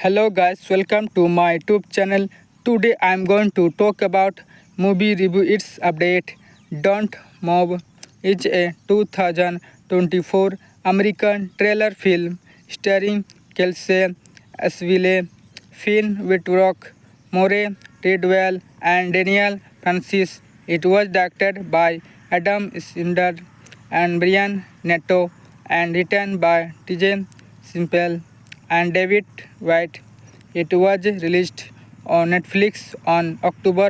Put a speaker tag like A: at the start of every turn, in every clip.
A: Hello guys, welcome to my YouTube channel. Today I am going to talk about movie review its update. Don't Move is a 2024 American trailer film starring Kelsey Asville, Finn Wittrock, More Tidwell and Daniel Francis. It was directed by Adam Snyder and Brian Netto and written by TJ Simple and David White. It was released on Netflix on October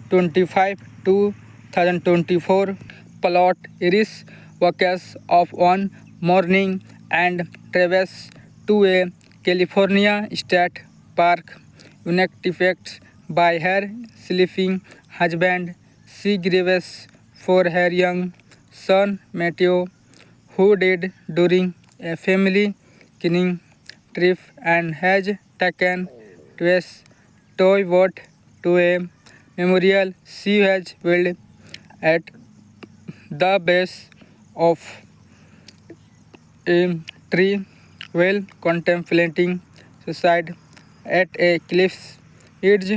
A: 25, 2024. Plot Iris wakes up one morning and travels to a California state park. Unactivated by her sleeping husband, she grieves for her young son Matthew, who died during a family cleaning trip and has taken to a toy boat to a memorial she has built at the base of a tree while contemplating suicide at a cliff's edge.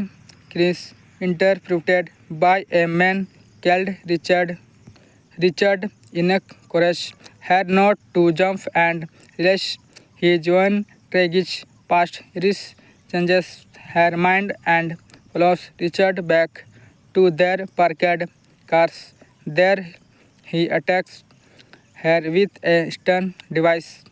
A: Chris, interpreted by a man called Richard. Richard, encouraged her not to jump and realize his own tragic past. Risk changes her mind and follows Richard back to their parked cars. There, he attacks her with a stun device,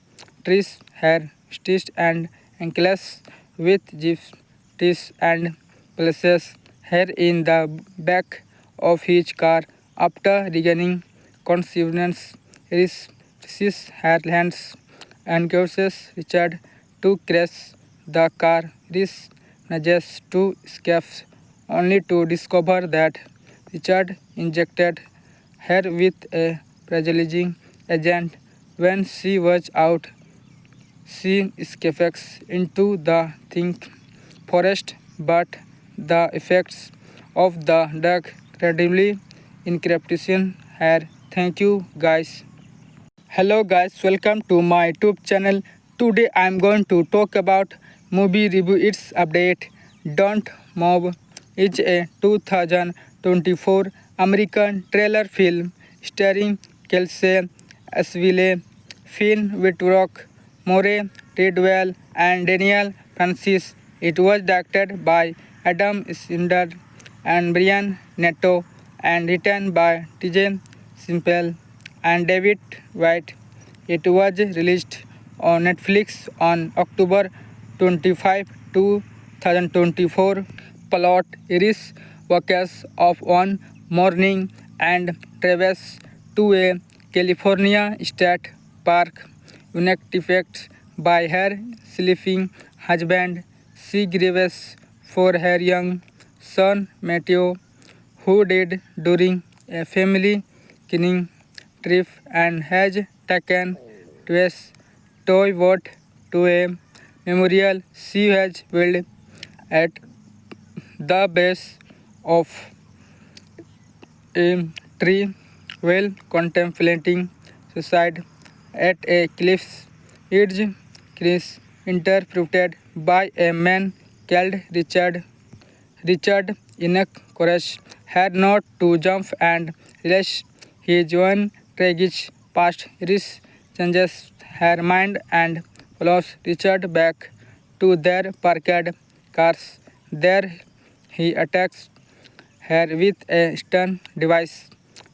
A: treats her wrists and ankles with gypsy teeth and places her in the back of his car. After regaining consciousness, Iris sees her hands and causes Richard to crash the car. Iris manages to escape only to discover that Richard injected her with a paralyzing agent when she was out. She escapes into the thick forest, but the effects of the drug gradually increase her. Thank you guys. Hello guys, welcome to my YouTube channel. Today I am going to talk about movie review its update. Don't Move is a 2024 American trailer film starring Kelsey Asville, Finn Wittrock, More Tidwell and Daniel Francis. It was directed by Adam Snyder and Brian Netto and written by TJ Simple and David White. It was released on Netflix on October 25, 2024. Plot Iris wakes up one morning and travels to a California state park. Unactivated by her sleeping husband, she grieves for her young son Matthew, who died during a family cleaning trip and has taken to a toy boat to a memorial she has built at the base of a tree while contemplating suicide at a cliff's edge. Chris, interpreted by a man called Richard. Richard encouraged her not to jump and realize his own tragic past. Risk changes her mind and follows Richard back to their parked cars. There, he attacks her with a stun device,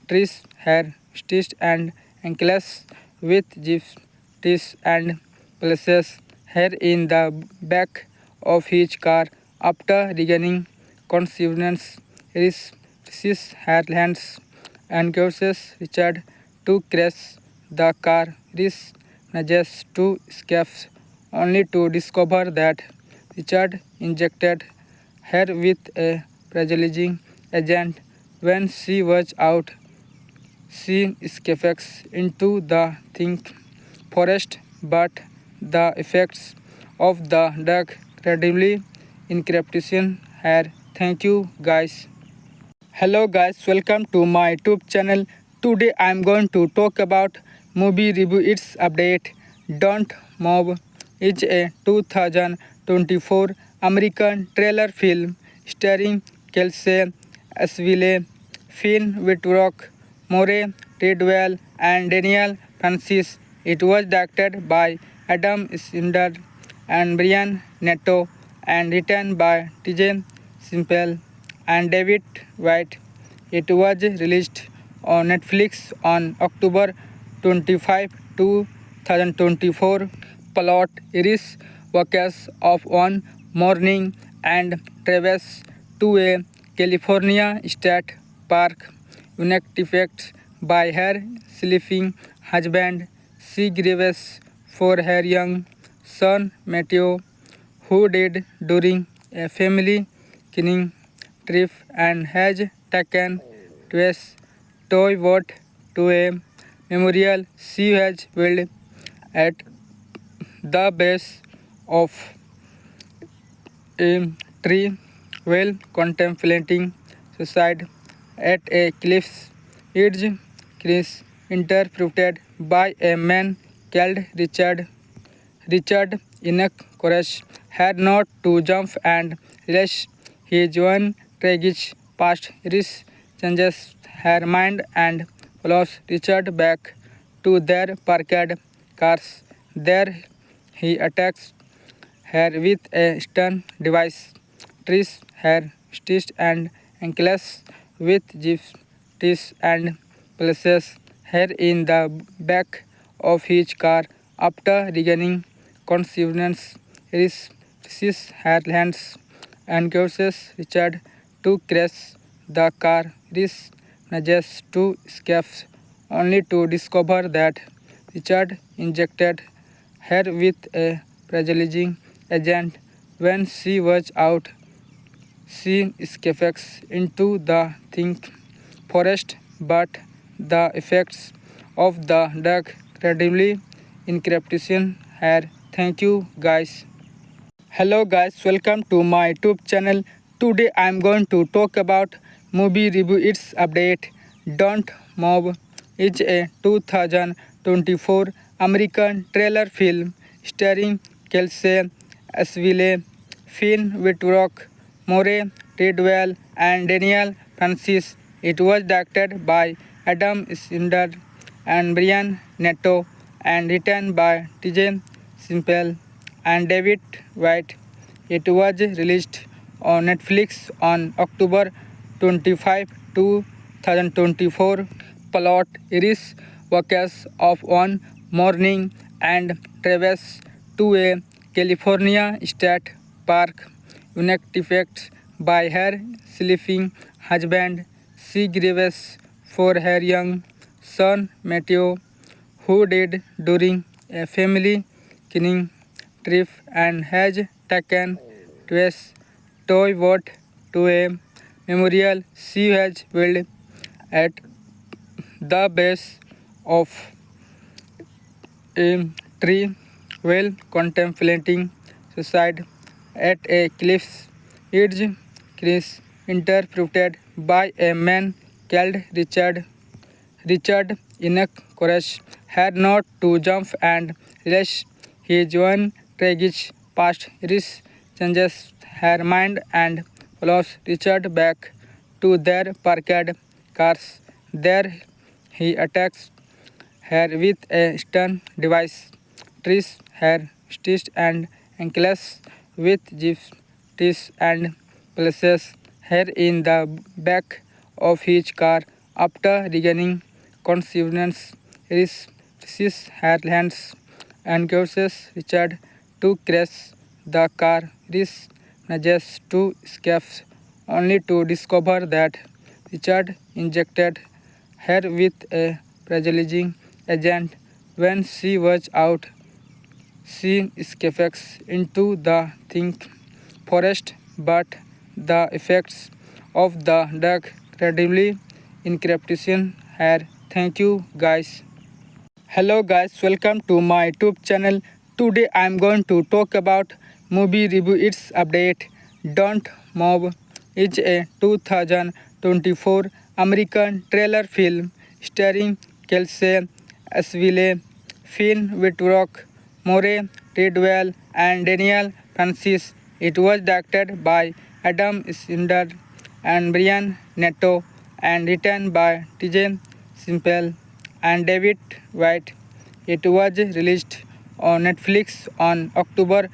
A: treats her wrists and ankles with gypsy teeth and places her in the back of his car. After regaining consciousness, Iris sees her hands and causes Richard to crash the car. Iris manages to escape only to discover that Richard injected her with a paralyzing agent when she was out. She escapes into the thick forest, but the effects of the drug gradually increase her. Thank you guys. Hello guys, welcome to my YouTube channel. Today I am going to talk about movie review its update. Don't Move is a 2024 American thriller film starring Kelsey Asville, Finn Wittrock, Moray Tidwell, and Daniel Francis. It was directed by Adam Snyder and Brian Netto and written by TJ Simple and David White. It was released on Netflix on October 25, 2024. Plot Iris wakes up one morning and travels to a California state park. Unactivated by her sleeping husband, she grieves for her young son Matthew, who died during a family canoeing trip and has taken twice toy boat to a memorial she has built at the base of a tree while contemplating suicide at a cliff's edge. Chris, interpreted by a man called Richard. Richard, enough courage, had not to jump and realize his own tragic past. Iris changes her mind and follows Richard back to their parked cars. There he attacks her with a stun device, trees her wrists and ankles with gypsy teeth and places her in the back of his car. After regaining consciousness, Iris sees her hands and causes Richard to crash the car. Iris manages to escape only to discover that Richard injected her with a paralyzing agent when she was out. She escapes into the thick forest, but the effects of the drug gradually increase her. Thank you guys. Hello guys, welcome to my YouTube channel. Today I am going to talk about movie review its update. Don't Move is a 2024 American thriller film starring Kelsey Asville, Finn Wittrock, Moray Tidwell, and Daniel Francis. It was directed by Adam Snyder and Brian Netto and written by TJ Simple and David White. It was released on Netflix on October 25, 2024. Plot Iris wakes up one morning and travels to a California state park. Unactivated by her sleeping husband, she grieves for her young son Matthew, who died during a family canoeing trip and has taken twice toy boat to a memorial she has built at the base of a tree while contemplating suicide at a cliff's edge. Chris, interpreted by a man called Richard. Richard, enough courage, had not to jump and realize his own tragic past. Iris changes her mind and follows Richard back to their parked cars. There he attacks her with a stun device, trees her wrists and ankles with gypsy teeth and places her in the back of his car. After regaining consciousness, Iris sees her hands and causes Richard to crash the car. Iris manages to escape only to discover that Richard injected her with a paralyzing agent when she was out. She escapes into the thick forest, but the effects of the drug gradually increase her. Thank you guys. Hello guys, welcome to my YouTube channel. Today I am going to talk about movie review its update. Don't Move is a 2024 American thriller film starring Kelsey Asville, Finn Wittrock, Moray Tidwell, and Daniel Francis. It was directed by Adam Sandler and Brian Netto and written by TJ Simple and David White. It was released on Netflix on October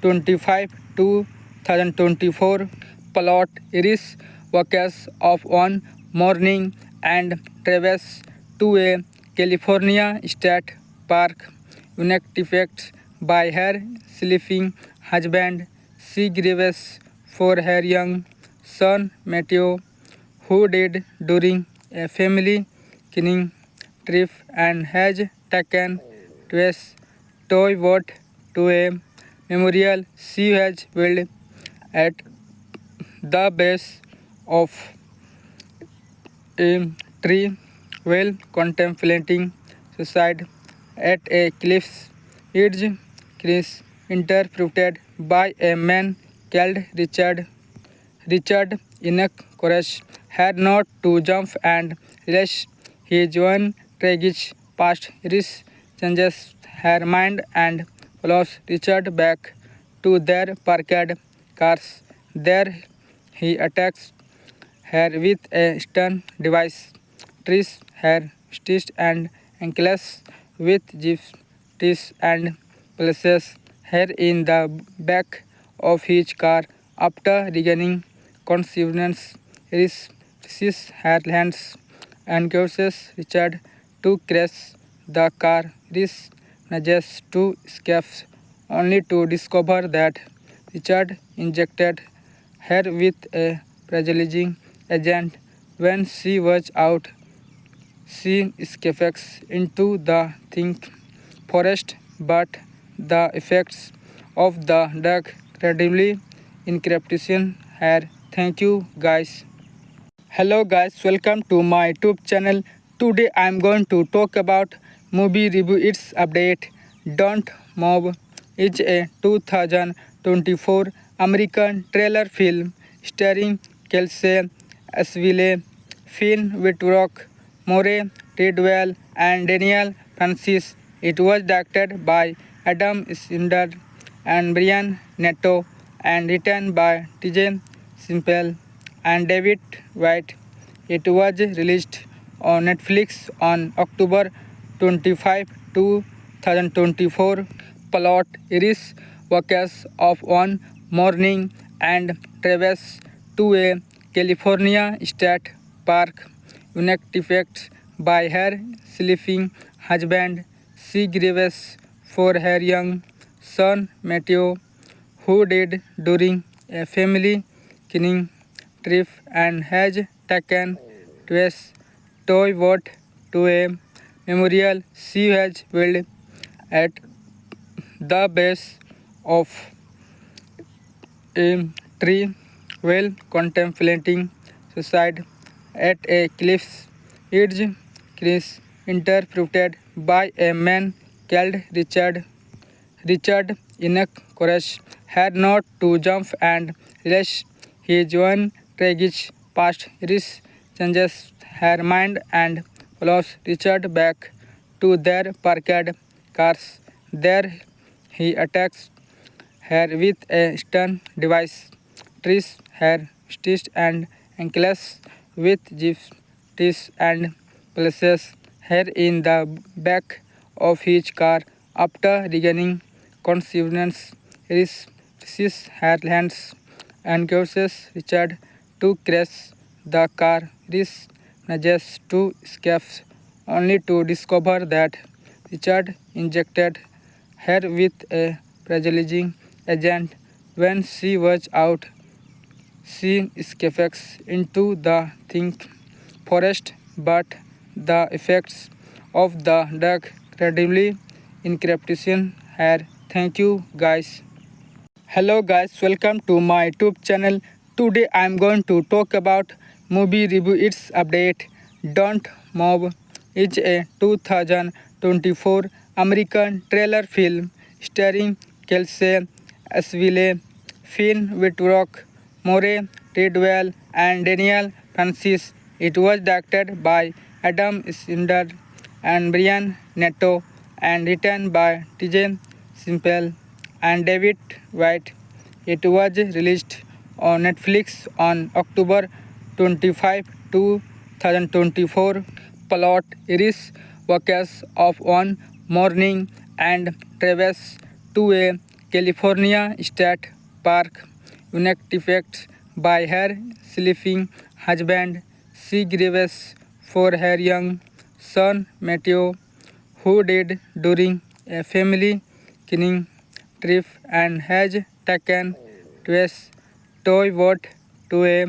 A: 25, 2024. Plot: Iris wakes up one morning and travels to a California state park. Unactivated by her sleeping husband, she grieves for her young son Matthew, who died during a family cleaning trip and has taken to a toy boat to a memorial she has built at the base of a tree while contemplating suicide at a cliff's edge. Chris, interpreted by a man called Richard. Richard, in courage, had not to jump and realize his own tragic past. Iris changes her mind and follows Richard back to their parked cars. There, he attacks her with a stun device, trees her wrists and ankles with gypsies and places her in the back of his car. After regaining consciousness, Iris sees her hands and causes Richard to crash the car. Iris manages to escape only to discover that Richard injected her with a paralyzing agent when she was out. She escapes into the thick forest, but the effects of the drug gradually encryption her. Thank you guys. Hello guys, welcome to my YouTube channel. Today I am going to talk about movie review its update. Don't Move is a 2024 American trailer film starring Kelsey Asville, Finn Wittrock, Moray Tidwell, and Daniel Francis. It was directed by Adam Sandler and Brian Netto and written by TJ Simple and David White. It was released on Netflix on October 25, 2024. Plot: Iris wakes up one morning and travels to a California state park. Unactivated by her sleeping husband, she grieves for her young son Matthew, who died during a family cleaning trip and has taken to a toy boat to a memorial she has built at the base of a tree while contemplating suicide at a cliff's edge. Chris, interpreted by a man called Richard. Richard, in courage, had not to jump and realize his own tragic past. Iris changes her mind and follows Richard back to their parked cars. There, he attacks her with a stun device, trees her wrists and ankles with gypsies and places her in the back of his car. After regaining consciousness, Iris sees her hands and causes Richard to crash the car. Iris manages to escape only to discover that Richard injected her with a paralyzing agent when she was out. She escapes into the thick forest, but the effects of the drug gradually encryption her. Thank you guys. Hello guys, welcome to my YouTube channel. Today I am going to talk about movie review its update. Don't Move is a 2024 American trailer film starring Kelsey Asville, Finn Wittrock, Moray Tidwell, and Daniel Francis. It was directed by Adam Sandler and Brian Netto and written by TJ Simple and David White. It was released on Netflix on October 25, 2024. Plot Iris wakes up one morning and travels to a California state park. Unactivated by her sleeping husband, she grieves for her young son Matthew, who died during a family canoeing trip and has taken to a toy boat to a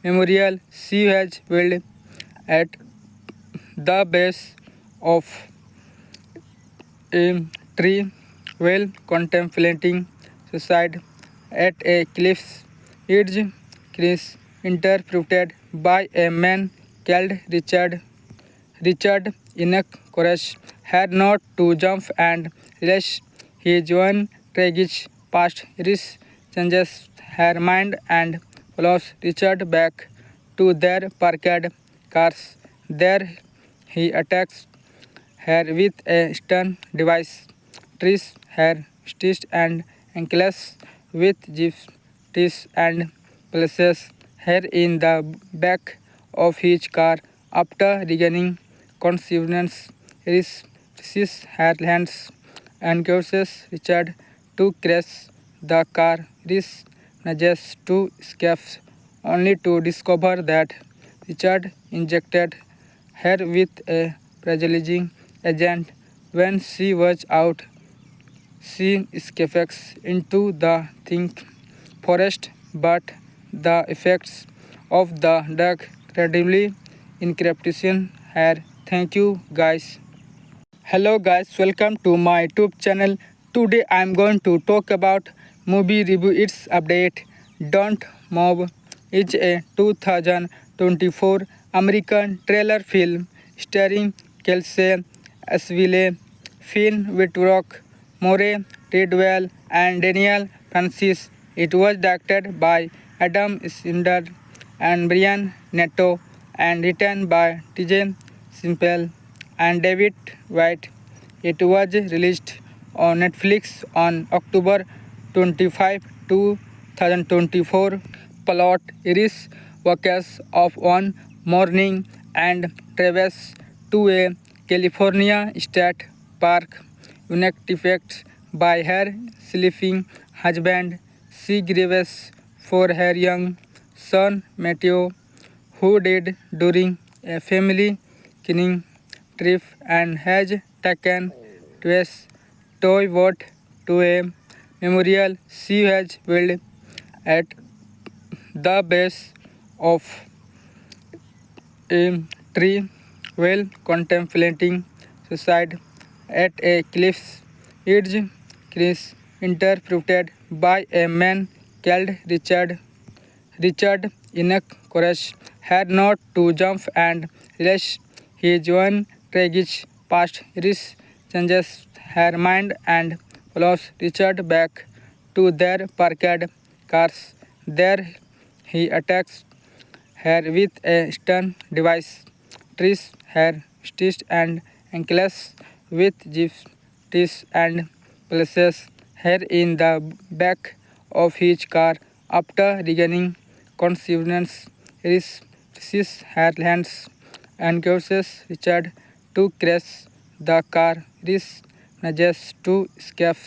A: memorial she has built at the base of a tree while contemplating suicide at a cliff's edge. Chris, interpreted by a man called Richard. Richard, enough courage, had not to jump and realize his own tragic past. Iris changes her mind and follows Richard back to their parked cars. There he attacks her with a stun device, trees her wrists and ankles with gypsy teeth and places her in the back of his car. After regaining consciousness, Iris sees her hands and causes Richard to crash the car. Iris manages to escape only to discover that Richard injected her with a paralyzing agent when she was out. She escapes into the thick forest, but the effects of the drug gradually increase her. Thank you guys. Hello guys, welcome to my YouTube channel. Today I am going to talk about movie review its update. Don't Move is a 2024 American trailer film starring Kelsey Asville, Finn Wittrock, Moray Tidwell, and Daniel Francis. It was directed by Adam Snyder and Brian Netto and written by TJ Simple and David White. It was released on Netflix on October 25, 2024. Plot Iris wakes up one morning and travels to a California state park. Unactivated by her sleeping husband, she grieves for her young son Matthew, who died during a family canoeing trip and has taken to a toy boat to a memorial she has built at the base of a tree while contemplating suicide at a cliff's edge. Chris, interpreted by a man called Richard. Richard, enough courage, had not to jump and realize his own tragic past. Iris changes her mind and follows Richard back to their parked cars. There he attacks her with a stun device, trees her wrists and ankles with gypsy teeth and places her in the back of his car. After regaining consciousness, Iris sees her hands and causes Richard to crash the car. Iris manages to escape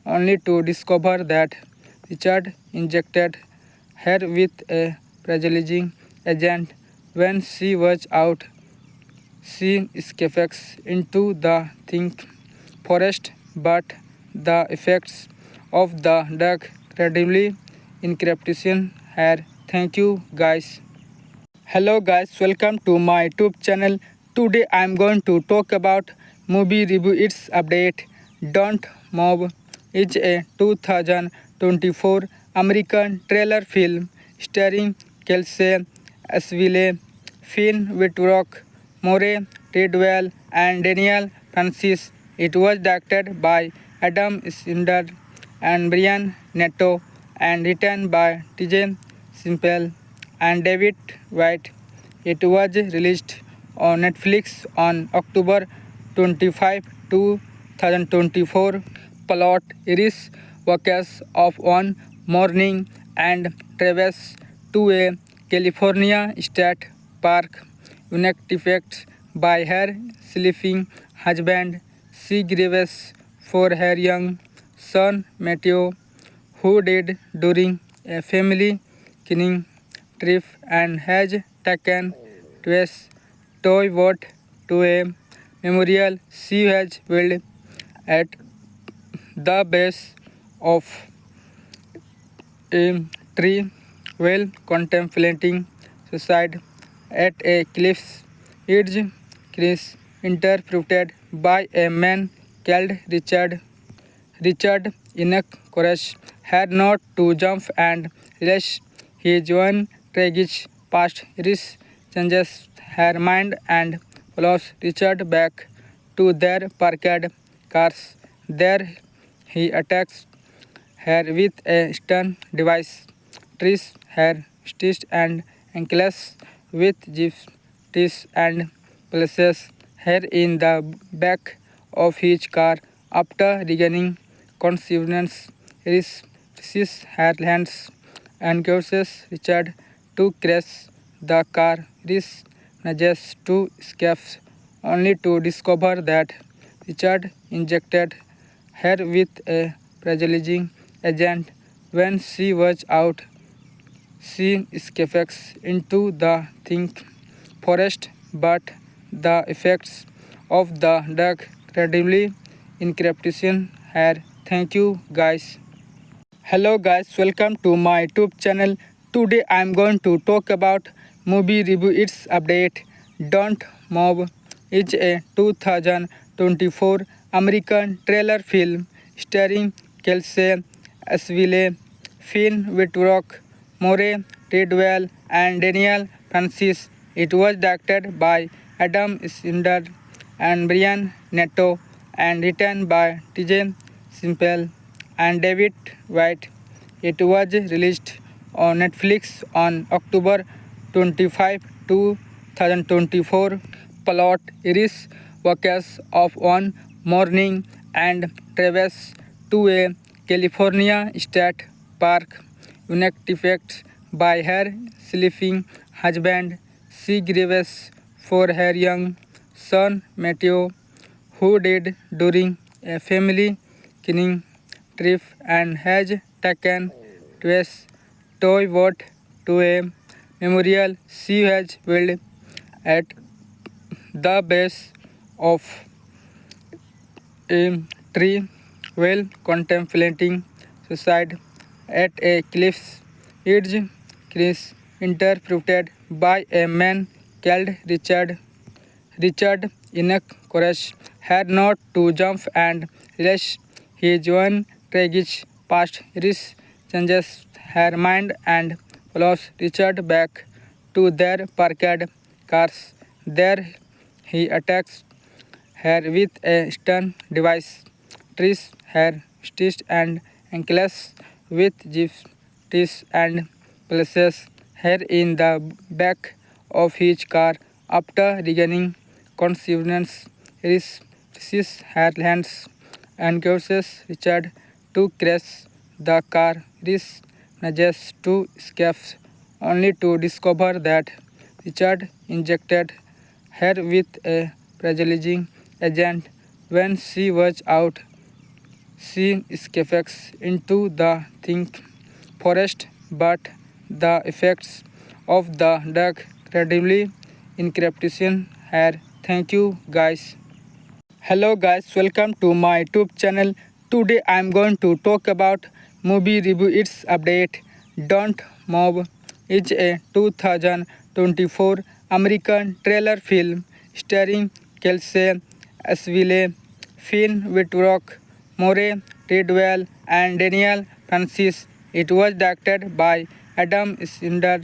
A: only to discover that Richard injected her with a paralyzing agent when she was out. She escapes into the thick forest, but the effects of the drug gradually increase her. Thank you guys. Hello guys, welcome to my YouTube channel. Today I am going to talk about movie review its update. Don't Move is a 2024 American trailer film starring Kelsey Asville, Finn Wittrock, Moray Tidwell, and Daniel Francis. It was directed by Adam Snyder and Brian Netto and written by TJ Simple and David White. It was released on Netflix on October 25, 2024. Plot Iris wakes up one morning and travels to a California state park. Unique effects by her sleeping husband. She grieves for her young son Matthew, who died during a family cleaning trip and has taken twice toy boat to a memorial she has built at the base of a tree while contemplating suicide at a cliff's edge. Chris, interpreted by a man called Richard. Richard, in courage, had not to jump and rest. His own tragic past risk changes her mind and follows Richard back to their parked cars. There, he attacks her with a stun device, trees her wrists and ankles with gypsies and places her in the back of his car. After regaining consciousness, he sees her hands and causes Richard to crash the car. Rhys manages to escape, only to discover that Richard injected her with a paralyzing agent when she was out. She escapes into the thick forest, but the effects of the drug gradually increase her. Thank you, guys. Hello guys, welcome to my YouTube channel. Today I am going to talk about movie review its update. Don't Move is a 2024 American trailer film starring Kelsey Asville, Finn Wittrock, Moray Tidwell and Daniel Francis. It was directed by Adam Snyder and Brian Netto and written by TJ Simple and David White. It was released on Netflix on October 25, 2024. Plot is wakes up one morning and travels to a California state park. Unique effects by her sleeping husband. She grieves for her young son Matthew, who died during a family cleaning trip and has taken twice toy boat to a memorial she has built at the base of a tree while contemplating suicide at a cliff's edge. Chris, interpreted by a man called Richard. Richard, in courage, had not to jump and rest. His own tragic past risk changes her mind and follows Richard back to their parked cars. There, he attacks her with a stun device, trees her wrists and ankles with gypsies and places her in the back of his car. After regaining consciousness, he sees her hands and causes Richard to crash the car. Rhys manages to escape, only to discover that Richard injected her with a paralyzing agent when she was out. She escapes into the thick forest, but the effects of the drug gradually increase her. Thank you, guys. Hello guys, welcome to my YouTube channel. Today I am going to talk about movie review its update. Don't Move is a 2024 American trailer film starring Kelsey Asville, Finn Wittrock, Moray Tidwell and Daniel Francis. It was directed by Adam Snyder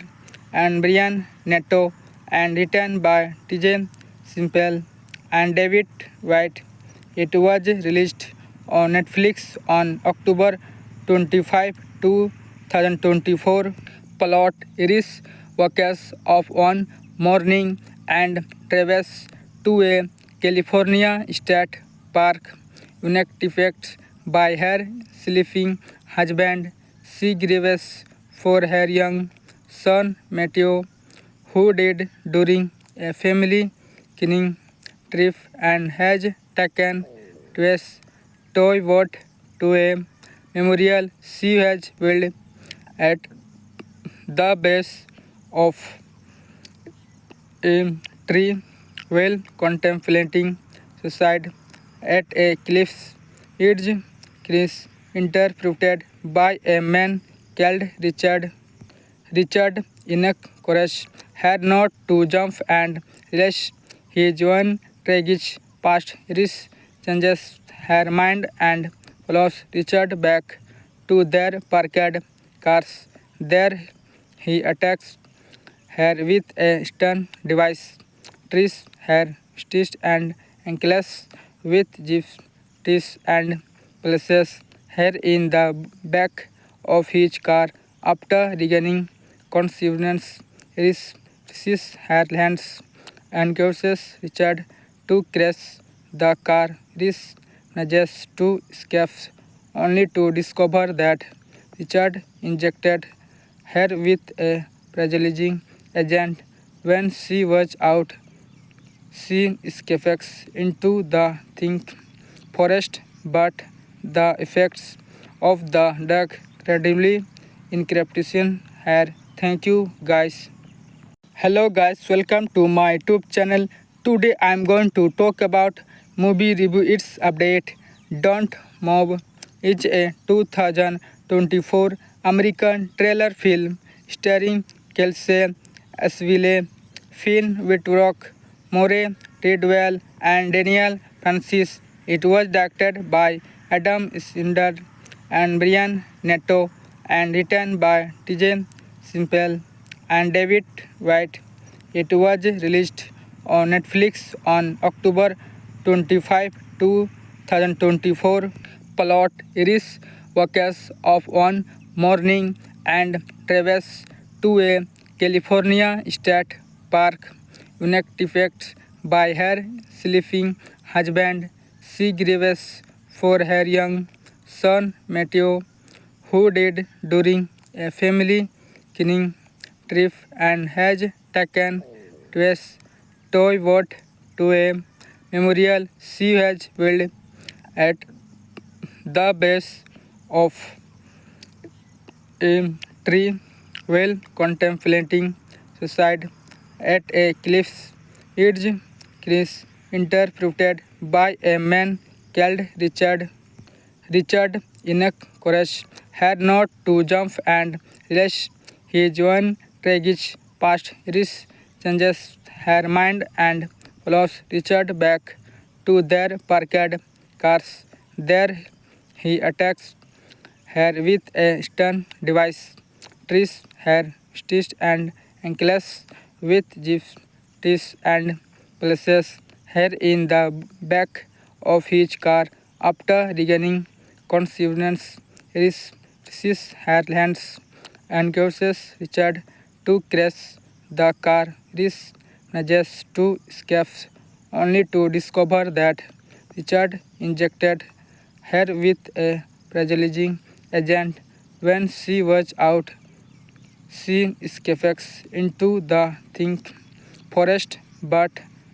A: and Brian Netto and written by TJ Simple and David White. It was released on Netflix on October 25, 2024. Plot is wakes up one morning and travels to a California state park. Unique effects by her sleeping husband. she grieves for her young son Matthew, who died during a family cleaning trip and has taken twice toy boat to a memorial she has built at the base of a tree while contemplating suicide at a cliff's edge. Chris, interpreted by a man called Richard Enoch Koresh, had not to jump and realize his own tragic past. This changes her mind and follows Richard back to their parked cars. There he attacks her with a stun device, trees her wrists and ankles with gypsy teeth and places her in the back of his car. After regaining consciousness, he sees her hands and causes Richard to crash the car. Rhys manages to escape, only to discover that Richard injected her with a paralyzing agent when she was out. She escapes into the thick forest, but the effects of the drug gradually increase her. Thank you guys. Hello guys, welcome to my YouTube channel. Today I am going to talk about movie review its update. Don't Move is a 2024 American trailer film starring Kelsey Asville, Finn Wittrock, Moray Tidwell, and Daniel Francis. It was directed by Adam Snyder and Brian Netto and written by TJ Simple and David White. It was released on Netflix on October 25, 2024. Plot Iris wakes up one morning and travels to a California state park. Unactivated by her sleeping husband, she grieves for her young son Matthew, who died during a family cleaning trip and has taken twice toy boat to a memorial she has built at the base of a tree while contemplating suicide at a cliff's edge. Chris, interpreted by a man called Richard Enoch Koresh, had not to jump and realize his own tragic past. This changes her mind and follows Richard back to their parked cars. There he attacks her with a stun device, trees her wrists and ankles with gypsy teeth and places her in the back of his car. After regaining consciousness, he sees her hands and causes Richard to crash the car. Rhys manages to escape, only to discover that Richard injected her with a paralyzing agent when she was out. She escapes into the thick forest, but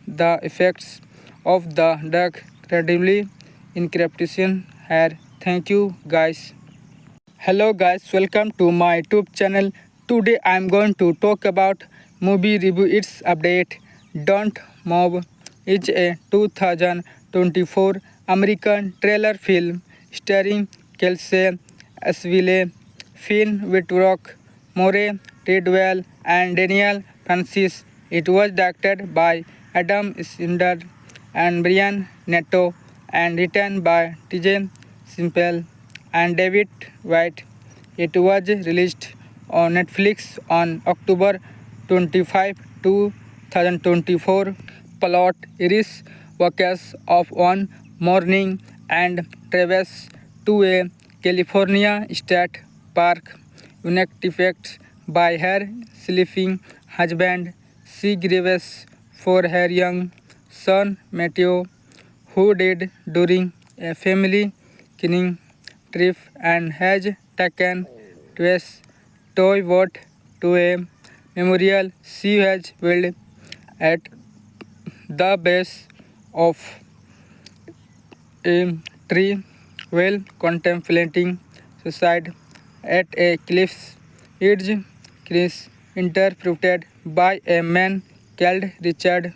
A: the effects of the drug gradually increase her. Thank you guys. Hello guys, welcome to my YouTube channel. Today I am going to talk about movie review its update. Don't Move is a 2024 American trailer film starring Kelsey Asville, Finn Wittrock, Moray Tidwell, and Daniel Francis. It was directed by Adam Snyder and Brian Netto and written by TJ Simple and David White. It was released on Netflix on October 25, 2024. Plot Iris wakes up one morning and travels to a California state park. Unactivated by her sleeping husband, she grieves for her young son Matthew, who died during a family cleaning trip and has taken to a toy boat to a memorial she has built at the base of a tree while contemplating suicide at a cliff's edge. Chris, interpreted by a man called Richard.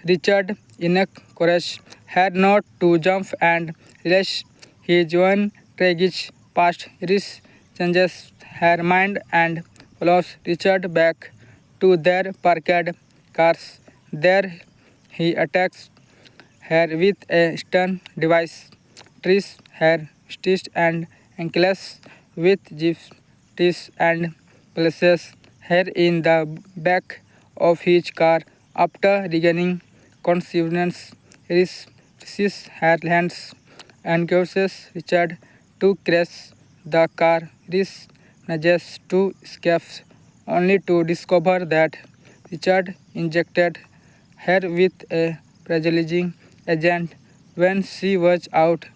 A: Richard, in courage, had not to jump and rush. His own tragic past risk changes her mind and follows Richard back to their parked cars. There he attacks her with a stun device, trees her wrists and ankles with gypsies and places her in the back of his car. After regaining consciousness, he sees her hands and causes Richard to crash the car. Rhys manages to escape, only to discover that Richard injected her with a paralyzing agent when she was out.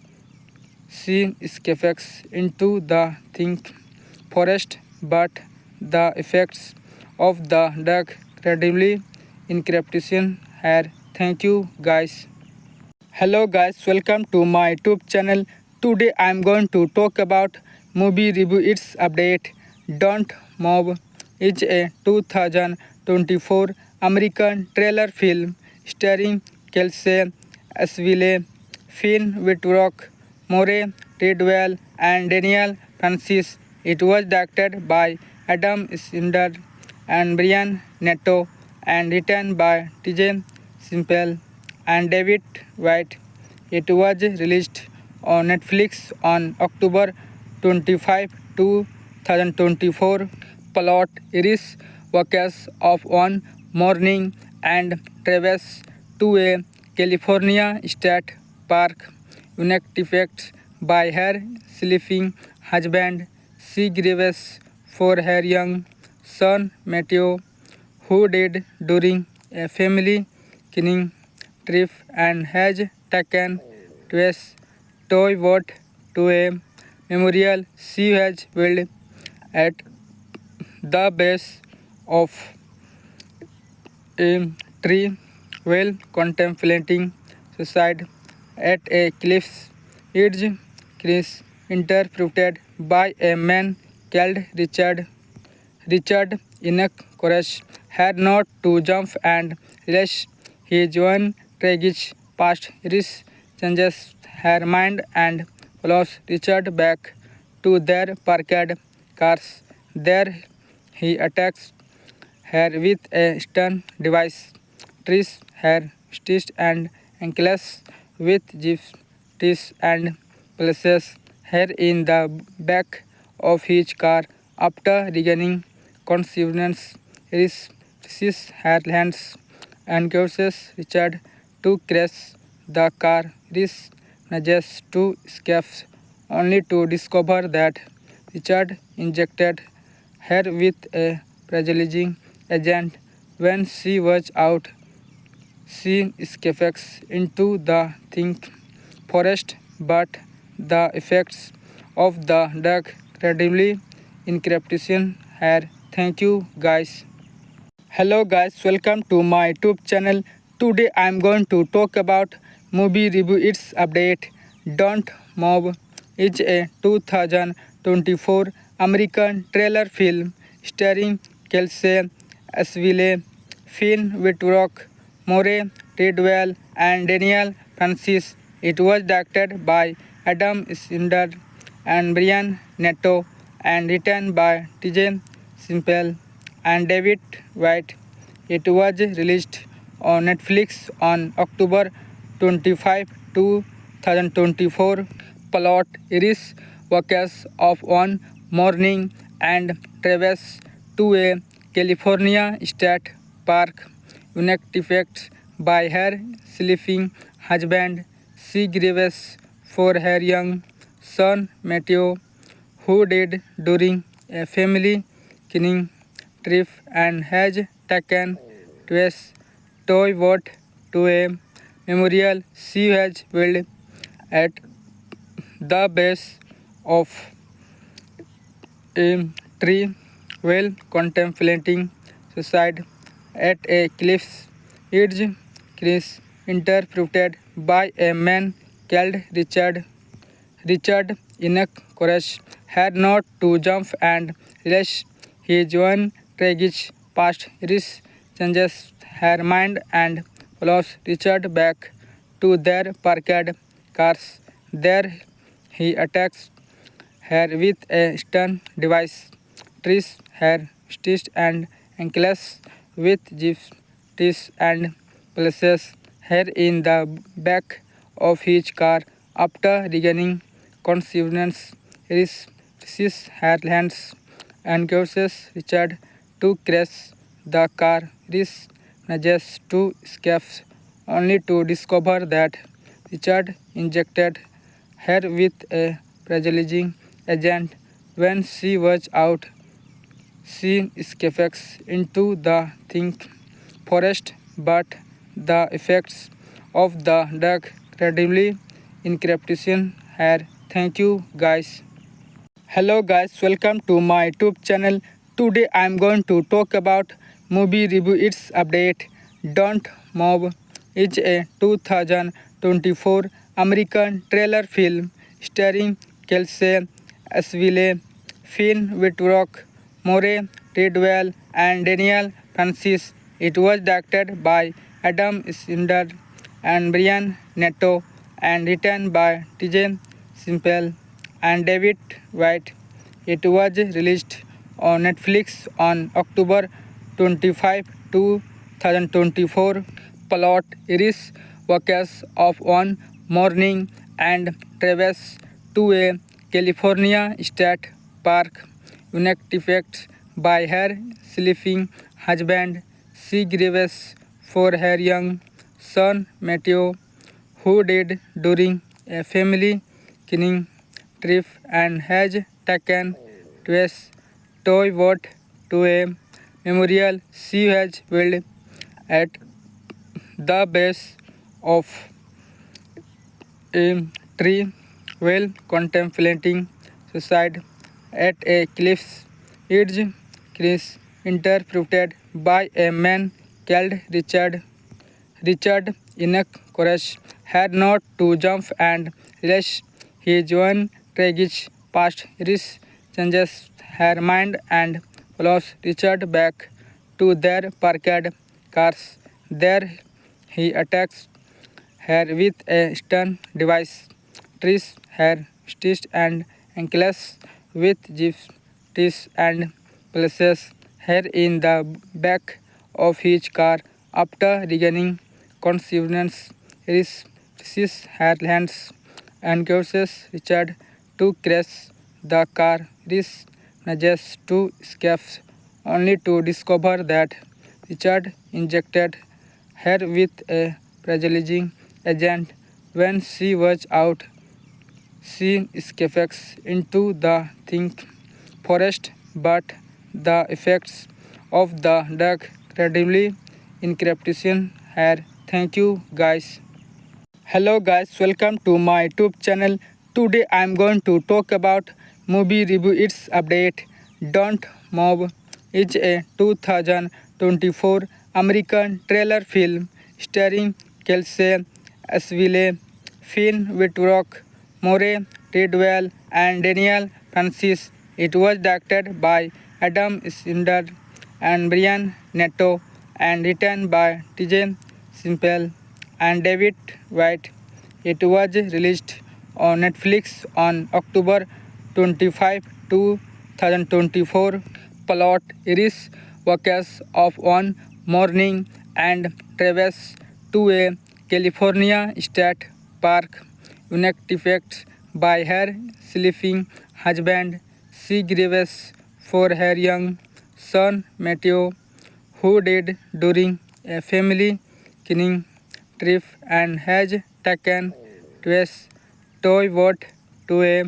A: She escapes into the thick forest, but the effects of the drug gradually increase her. Thank you, guys. Hello guys, welcome to my YouTube channel. Today I am going to talk about movie review its update. Don't Move is a 2024 American trailer film starring Kelsey Asville, Finn Wittrock, Moray Tidwell and Daniel Francis. It was directed by Adam Snyder and Brian Netto and written by TJ Simple and David White. It was released on Netflix on October 25, 2024. Plot Iris wakes up one morning and travels to a California state park. Unactivated by her sleeping husband, she grieves for her young son Matthew, who died during a family canoeing trip and has taken to a toy boat to a memorial she has built at the base of a tree while contemplating suicide at a cliff's edge. Chris, interpreted by a man called Richard. Richard, in courage, had not to jump and rush. His own tragic past risk changes her mind and follows Richard back to their parked cars. There he attacks her with a stun device, trees her wrists and ankles with gypsies and places her in the back of his car. After regaining consciousness, he sees her hands and causes Richard to crash the car. Rhys manages to escape, only to discover that Richard injected her with a paralyzing agent when she was out. She escapes into the thick forest, but the effects of the drug gradually increase her. Thank you, guys. Hello guys, welcome to my YouTube channel. Today I am going to talk about movie review its update. Don't Move is a 2024 American trailer film starring Kelsey Asville, Finn Wittrock, Moray Tidwell and Daniel Francis. It was directed by Adam Snyder and Brian Netto and written by TJ Simple and David White. It was released on Netflix on October 25, 2024. Plot Iris wakes up one morning and travels to a California state park. Unactivated by her sleeping husband, she grieves for her young son Matthew, who died during a family canoeing trip and has taken to a toy boat to a memorial she has built at the base of a tree while contemplating suicide at a cliff's edge. Chris, interpreted by a man called Richard Enoch Koresh, had not to jump and relish his own tragic past. Risk changes her mind and follows Richard back to their parked cars. There he attacks her with a stun device, trees her wrists and ankles with gypsies and places her in the back of his car. After regaining consciousness, Iris sees her hands and causes Richard to crash the car. Iris manages to escape only to discover that Richard injected her with a paralyzing agent when she was out. She escapes into the thick forest, but the effects of the drug gradually increase her. Thank you guys. Hello guys, welcome to my YouTube channel. Today I am going to talk about movie review. Its update. Don't Move is a 2024 American trailer film starring Kelsey Asville, Finn Wittrock, Moray Tidwell, and Daniel Francis. It was directed by Adam Snyder and Brian Netto and written by TJ Simple and David White. It was released on Netflix on October 25, 2024. Plot: Iris wakes up one morning and travels to a California state park. Unactivated by her sleeping husband, she grieves for her young son Matthew, who died during a family canoeing trip and has taken twice toy boat to a memorial she has built at the base of a tree while contemplating suicide at a cliff's edge. Chris, interpreted by a man called Richard Enoch Koresh, had not to jump and relish his own tragic past. Risk changes her mind and follows Richard back to their parked cars. There he attacks her with a stun device, trees her wrists and ankles with gypsies and places her in the back of his car. After regaining consciousness, Iris sees her hands and causes Richard to crash the car. Iris manages to escape only to discover that Richard injected her with a paralyzing agent when she was out. She escapes into the thick forest, but the effects of the drug gradually increase her. Thank you guys. Hello guys, welcome to my YouTube channel. Today I am going to talk about movie review. Its update. Don't Move is a 2024 American trailer film starring Kelsey Asville, Finn Wittrock, Moray Tidwell, and Daniel Francis. It was directed by Adam Snyder and Brian Netto and written by TJ Simple and David White. It was released on Netflix on October 25, 2024. Plot: Iris wakes up one morning and travels to a California state park. Unactivated by her sleeping husband, she grieves for her young son Matthew, who died during a family canoeing trip and has taken twice toy boat to a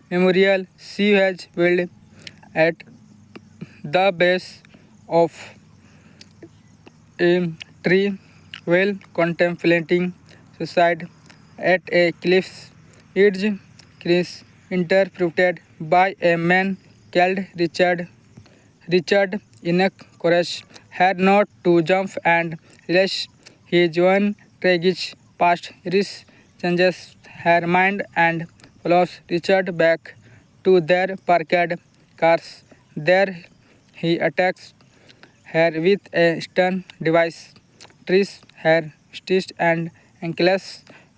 A: memorial she has built at the base of a tree while contemplating suicide at a cliff's edge. Chris, interpreted by a man called Richard. Richard, enough courage, had not to jump and relish his own tragic past. Risk changes her mind and follows Richard back to their parked cars. There he attacks her with a stun device, trees her wrists and ankles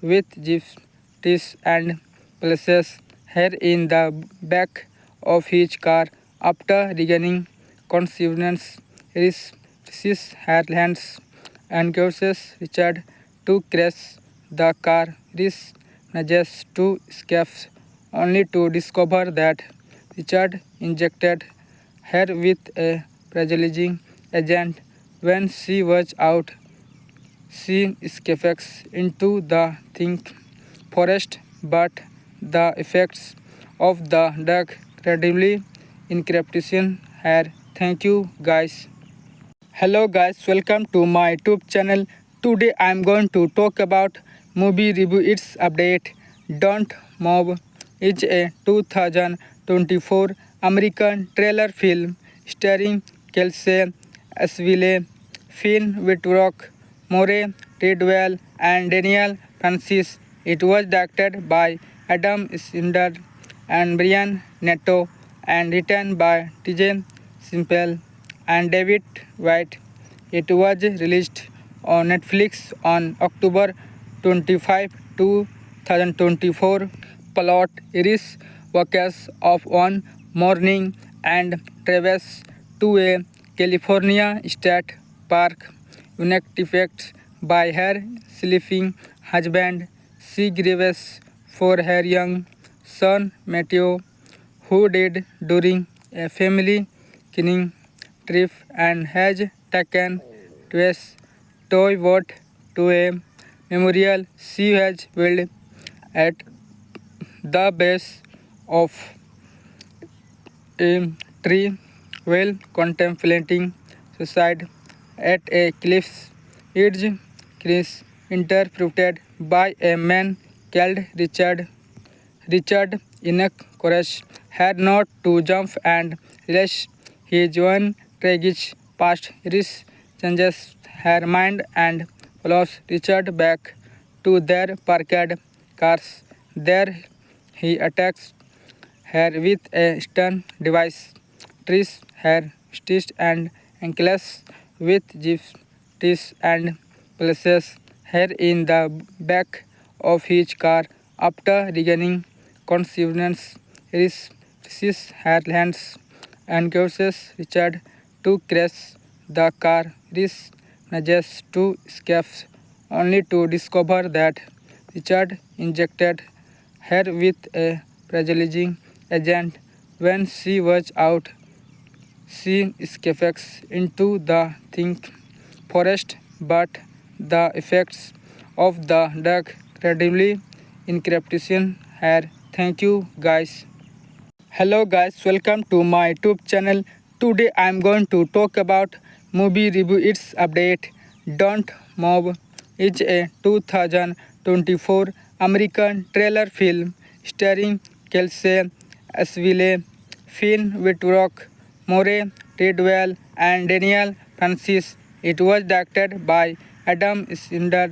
A: with gypsies and places her in the back of his car. After regaining consciousness, sees her hands and causes Richard to crash the car. Rhys manages to escape, only to discover that Richard injected her with a paralyzing agent. When she was out, she escapes into the thick forest, but the effects of the drug gradually increasing her. Thank you guys. Hello guys, welcome to my YouTube channel. Today I am going to talk about movie review its update. Don't Move is a 2024 American trailer film starring Kelsey Asville, Finn Wittrock, More Tidwell, and Daniel Francis. It was directed by Adam Snyder and Brian Netto and written by TJ Simple and David White. It was released on Netflix on October 25, 2024. Plot Iris wakes up one morning and travels to a California state park. Unactivated by her sleeping husband, she grieves for her young son Matthew, who died during a family cleaning trip and has taken to a toy boat to a memorial she has built at the base of a tree while contemplating suicide at a cliff's edge. Chris, interpreted by a man called Richard. Richard, enough courage, had not to jump and relish his own tragic past. Risk changes her mind and follows Richard back to their parked cars. There he attacks her with a stun device, trees her wrists and ankles with gypsies and places her in the back of his car. After regaining consciousness, he sees her hands and causes Richard to crash the car. Rhys manages to escape, only to discover that Richard injected her with a paralyzing agent. When she was out, she escapes into the thick forest, but the effects of the drug gradually increasing her. Thank you guys. Hello guys, welcome to my YouTube channel. Today I am going to talk about movie review its update. Don't Move is a 2024 American trailer film starring Kelsey Asville, Finn Wittrock, More Tidwell, and Daniel Francis. It was directed by Adam Snyder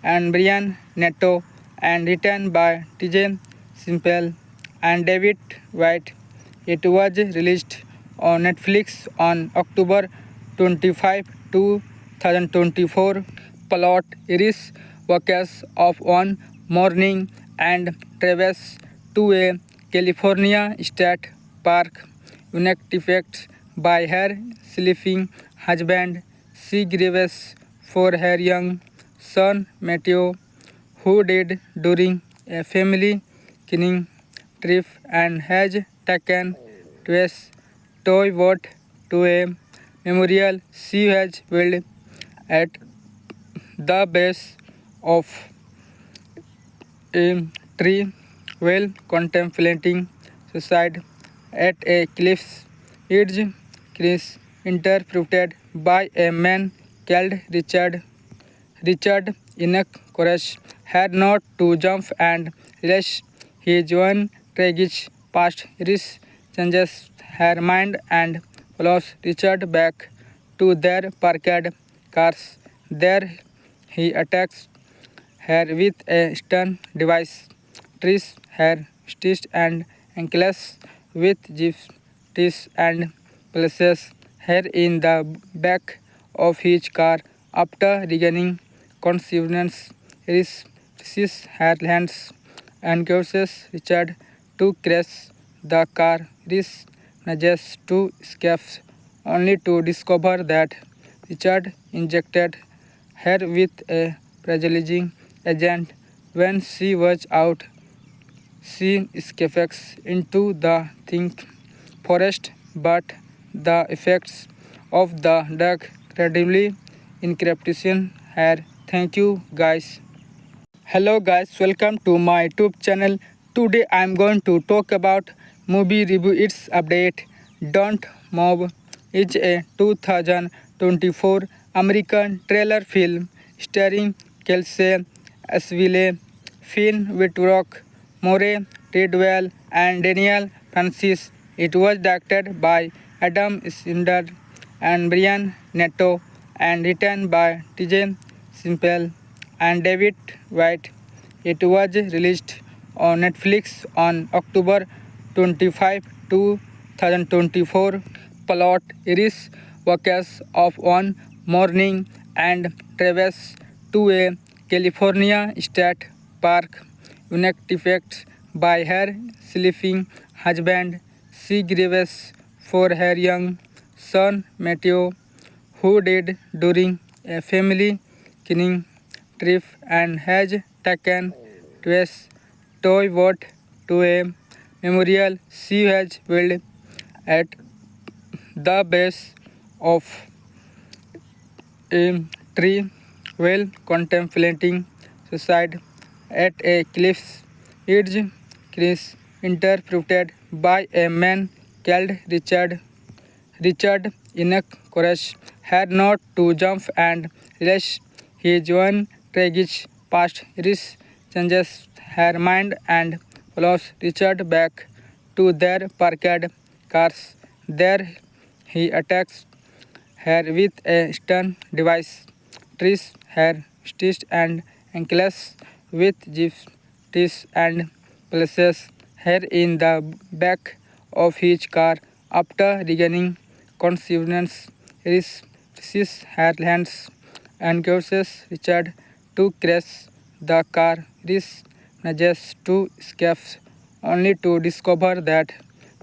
A: and Brian Netto and written by TJ Simple and David White. It was released on Netflix on October 25, 2024. Plot Iris wakes up one morning and travels to a California state park. Unactivated by her sleeping husband, she grieves for her young son Matthew, who died during a family cleaning trip and has taken to a toy boat to a memorial she has built at the base of a tree while contemplating suicide at a cliff's edge. Chris, interpreted by a man called Richard. Richard, enough courage, had not to jump and relish his own tragic past. Risk changes her mind and follows Richard back to their parked cars. There he attacks her with a stun device, trees her wrists and ankles with gyps and places her in the back of his car. After regaining consciousness, he sees her hands and causes Richard to crash the car. Rhys manages to escape only to discover that Richard injected her with a paralyzing agent. When she was out, she escapes into the thick forest, but the effects of the drug gradually increasing her. Thank you guys. Hello guys, welcome to my YouTube channel. Today I am going to talk about movie review its update. Don't Move is a 2024 American trailer film starring Kelsey Asville, Finn Wittrock, Moray Tidwell, and Daniel Francis. It was directed by Adam Snyder and Brian Netto and written by TJ Simple and David White. It was released on Netflix on October 25, 2024. Plot Iris wakes up one morning and travels to a California state park. Unactivated by her sleeping husband, she grieves for her young son Matthew, who died during a family canoeing trip and has taken twice toy boat to a memorial she has built at the base of a tree while contemplating suicide at a cliff's edge. Chris, interpreted by a man called Richard. Richard, in courage, had not to jump and realize his own tragic past. Risk changes her mind and follows Richard back to their parked cars. There he attacks her with a stun device, trees her wrists and ankles with gyps and places her in the back of his car. After regaining consciousness, he sees her hands and causes Richard to crash the car. Rhys manages to escape only to discover that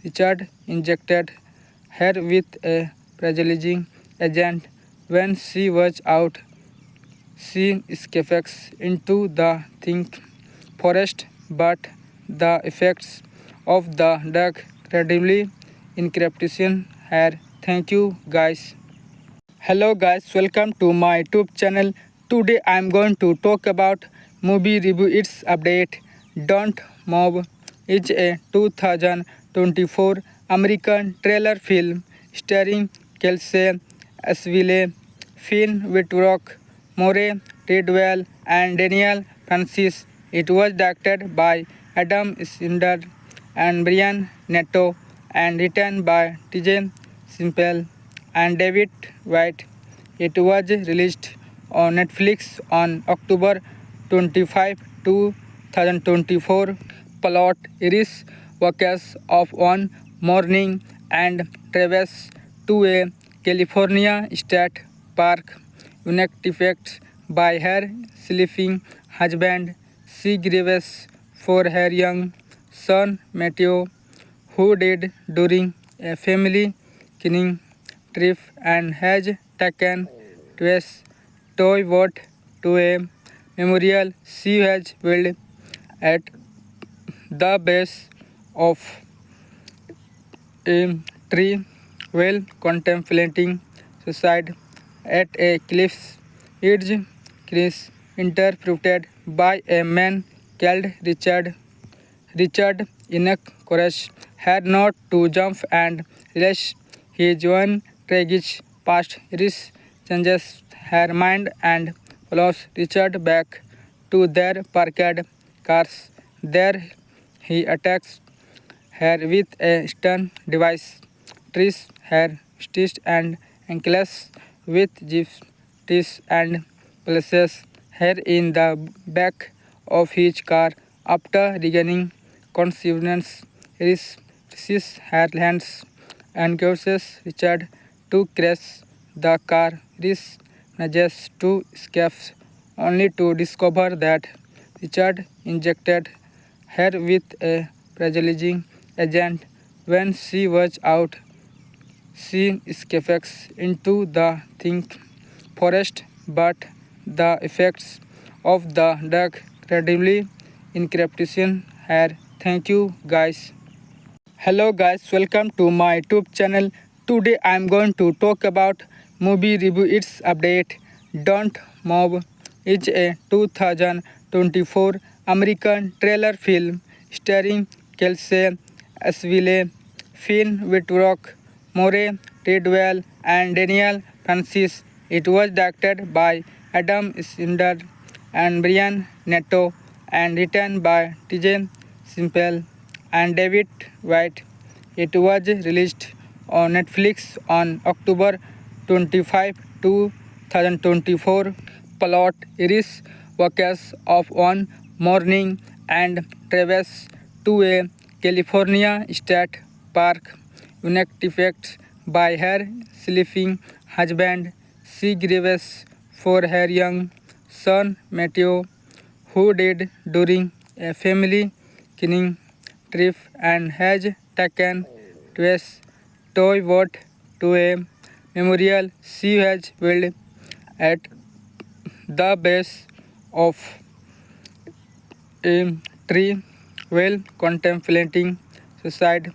A: Richard injected her with a paralyzing agent. When she was out, she escapes into the thick forest, but the effects of the drug gradually increasing her. Thank you guys. Hello guys, welcome to my YouTube channel. Today I am going to talk about movie review its update. Don't Move is a 2024 American trailer film starring Kelsey Asville, Finn Wittrock, Moray Tidwell, and Daniel Francis. It was directed by Adam Snyder and Brian Netto and written by TJ Simple and David White. It was released on Netflix on October 25, 2024. Plot Iris wakes up one morning and travels to a California state park. Unactivated by her sleeping husband, she grieves for her young son Matthew, who died during a family canoeing trip and has taken twice toy boat to a memorial she has built at the base of a tree while contemplating suicide at a cliff's edge. Chris, interpreted by a man called Richard. Richard, in courage, had not to jump and realize his own tragic past. Risk changes her mind and follows Richard back to their parked cars. There he attacks her with a stun device, trees her stitched and ankles with gypsies and places her in the back of his car after regaining consciousness. Raises her hands and causes Richard to crash the car. Rhys manages to escape only to discover that Richard injected her with a paralyzing agent when she was out. She escapes into the thick forest, but the effects of the drug gradually increase her. Thank you guys. Hello guys, welcome to my YouTube channel. Today I am going to talk about movie review its update. Don't Move is a 2024 American trailer film starring Kelsey Asville, Finn Wittrock, Moray Tidwell and Daniel Francis. It was directed by Adam Snyder and Brian Netto and written by TJ Simple and David White. It was released on Netflix on October 25, 2024. Plot Iris wakes up one morning and travels to a California state park. Unactivated by her sleeping husband, she grieves for her young son Matthew, who died during a family cleaning trip and has taken to a toy boat to a memorial she has built at the base of a tree while contemplating suicide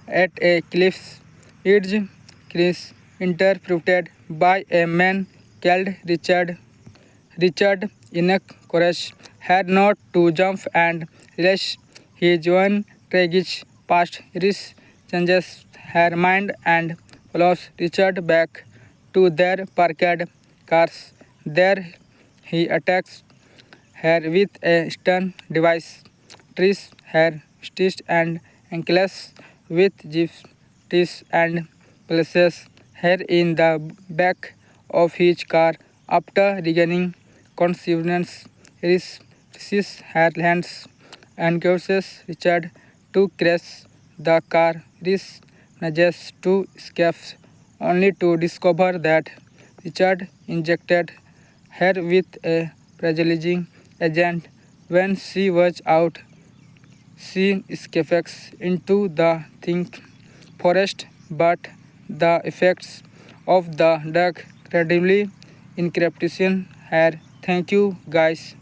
A: at a cliff's edge. Chris, interpreted by a man called Richard. Richard, in courage, had not to jump and realize his own tragic past. Risk changes her mind and follows Richard back to their parked cars. There, he attacks her with a stun device, trees her stitched and ankles with gypsies and places her in the back of his car after regaining consciousness. Raises her hands and causes Richard to crash the car. Rhys manages to escape only to discover that Richard injected her with a paralyzing agent when she was out. She escapes into the thick forest, but the effects of the drug gradually increase her. Thank you guys.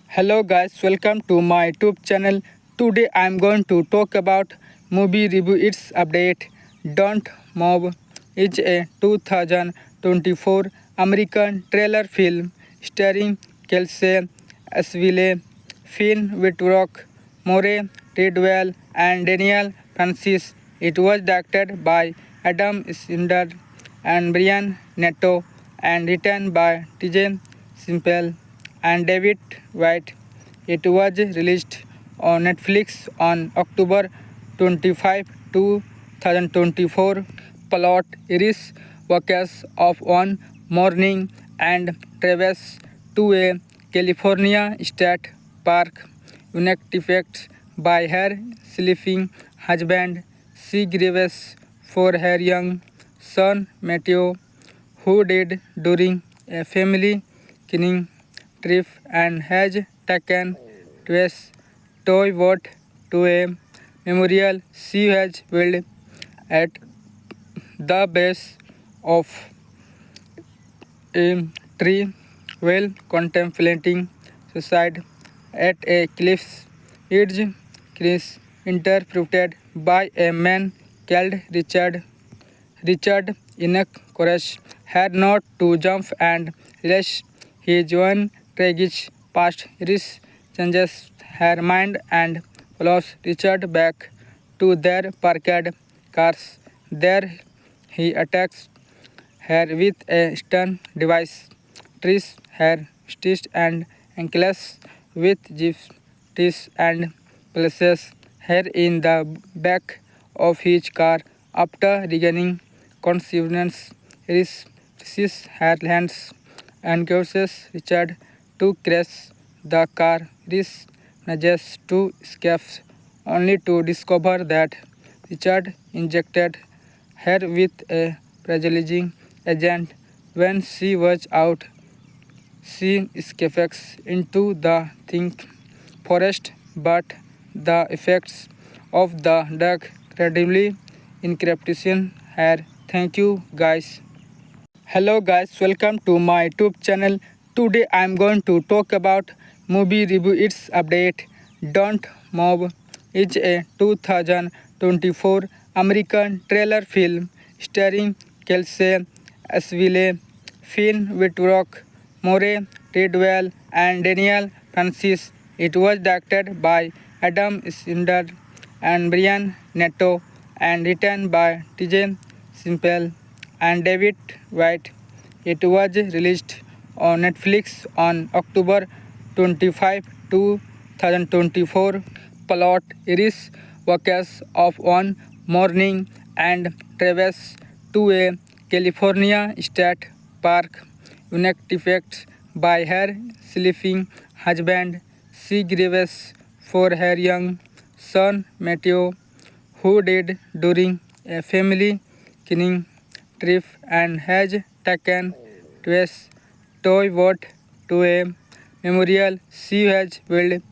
A: Hello guys, welcome to my YouTube channel. Today I am going to talk about movie review its update. Don't Move is a 2024 American trailer film starring Kelsey Asville, Finn Wittrock, Moray Tidwell and Daniel Francis. It was directed by Adam Snyder and Brian Netto and written by TJ Simple and David White. It was released on Netflix on October 25, 2024. Plot Iris wakes up one morning and travels to a California state park. Unactivated by her sleeping husband, she grieves for her young son Matthew, who died during a family cleaning trip and has taken to a toy boat to a memorial she has built at the base of a tree while contemplating suicide at a cliff's edge. Chris, interpreted by a man called Richard. Richard, in courage, had not to jump and realize his own tragic past. Risk changes her mind and follows Richard back to their parked cars. There, he attacks her with a stun device, trees her stitched and ankles with gypsies and places her in the back of his car After regaining consciousness, Reese her hands and causes Richard to crash the car. Reese manages to escape only to discover that Richard injected her with a paralyzing agent when she was out. She escapes into the thick forest, but the effects of the drug gradually increase her. Thank you guys. Hello guys, welcome to my YouTube channel. Today I am going to talk about movie review its update. Don't Move is a 2024 American trailer film starring Kelsey Asville, Finn Wittrock, More Tidwell, and Daniel Francis. It was directed by Adam Snyder and Brian Netto and written by TJ Simple and David White. It was released on Netflix on October 25, 2024. Plot Iris wakes up one morning and travels to a California state park. Unactivated by her sleeping husband, she grieves for her young son Matthew, who died during a family canoeing trip and has taken twice toy boat to a memorial she has built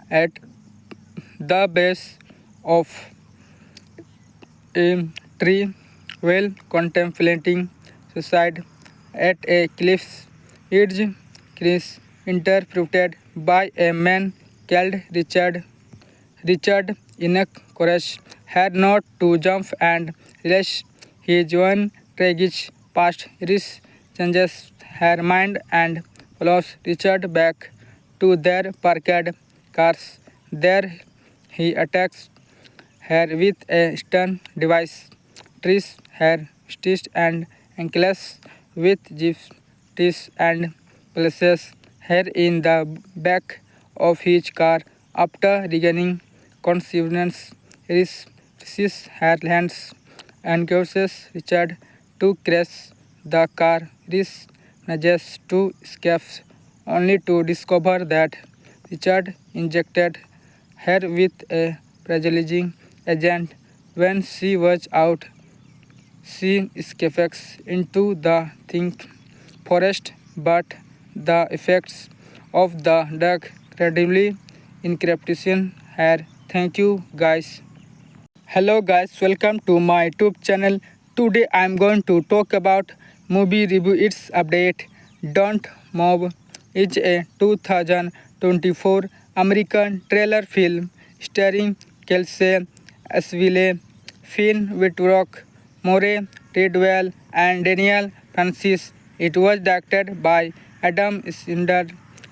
A: at the base of a tree while contemplating suicide at a cliff's edge. Chris, interpreted by a man called Richard. Richard, in courage, had not to jump and realize his own tragic past. Iris changes her mind and follows Richard back to their parked cars. There, he attacks her with a stun device, trees her wrists and ankles with gypsy teeth and places her in the back of his car. After regaining consciousness, Iris sees her hands and causes Richard to crash the car. Iris manages to escape only to discover that Richard injected her with a paralyzing agent when she was out. She escapes into the thick forest, but the effects of the drug gradually increase her. Thank you guys. Hello guys, welcome to my YouTube channel. Today I am going to talk about movie review its update. Don't Move is a 2024 American trailer film starring Kelsey Asville, Finn Wittrock, More Tidwell, and Daniel Francis. It was directed by Adam Snyder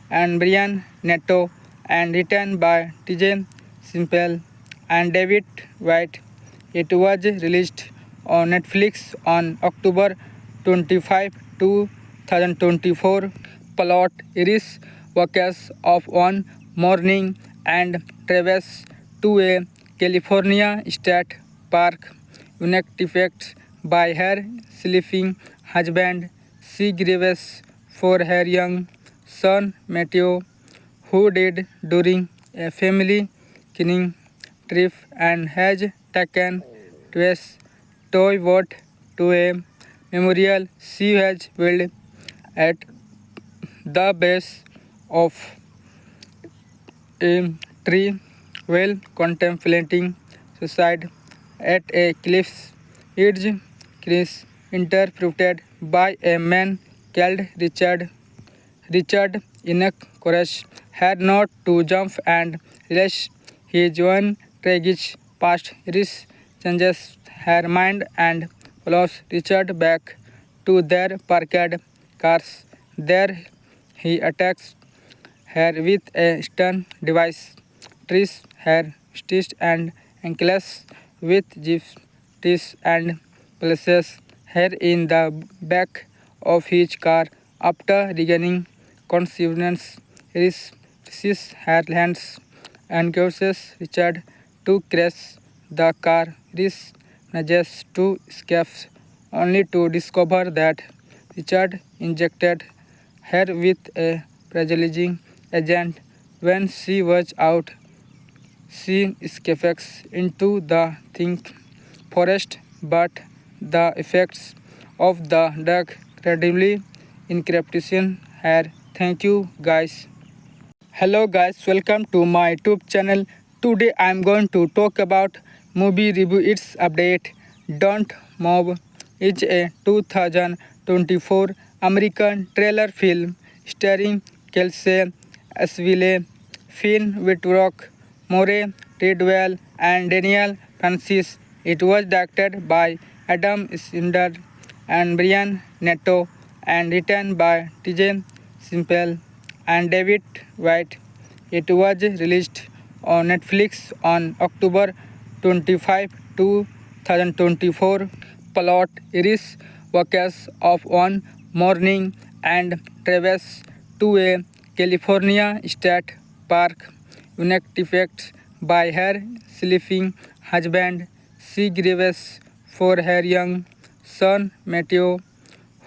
A: and Brian Netto and written by TJ Simple and David White. It was released on Netflix on October 25, 2024. Plot Iris wakes up one morning and travels to a California state park. Unactivated by her sleeping husband, she grieves for her young son Matthew, who died during a family canoeing trip and has taken twice toy boat to a memorial she has built at the base of a tree while contemplating suicide at a cliff's edge. Chris, interpreted by a man called Richard. Richard, in courage, had not to jump and realize his own tragic past. Iris changes her mind and follows Richard back to their parked cars. There, he attacks her with a stun device, trees her wrists and ankles with gypsy teeth and places her in the back of his car. After regaining consciousness, Iris sees her hands and causes Richard to crash the car. Iris manages to escape, only to discover that Richard injected her with a paralyzing agent when she was out. She escapes into the thick forest, but the effects of the drug gradually encryption her. Thank you guys. Hello guys, welcome to my YouTube channel. Today I am going to talk about movie review its update. Don't Move is a 2024 American trailer film starring Kelsey Asville, Finn Wittrock, Moray Tidwell and Daniel Francis. It was directed by Adam Snyder and Brian Netto and written by TJ Simple and David White. It was released on Netflix on October 25, 2024. Plot Iris wakes up one morning and travels to a California state park. Unactivated by her sleeping husband, she grieves for her young son Matthew,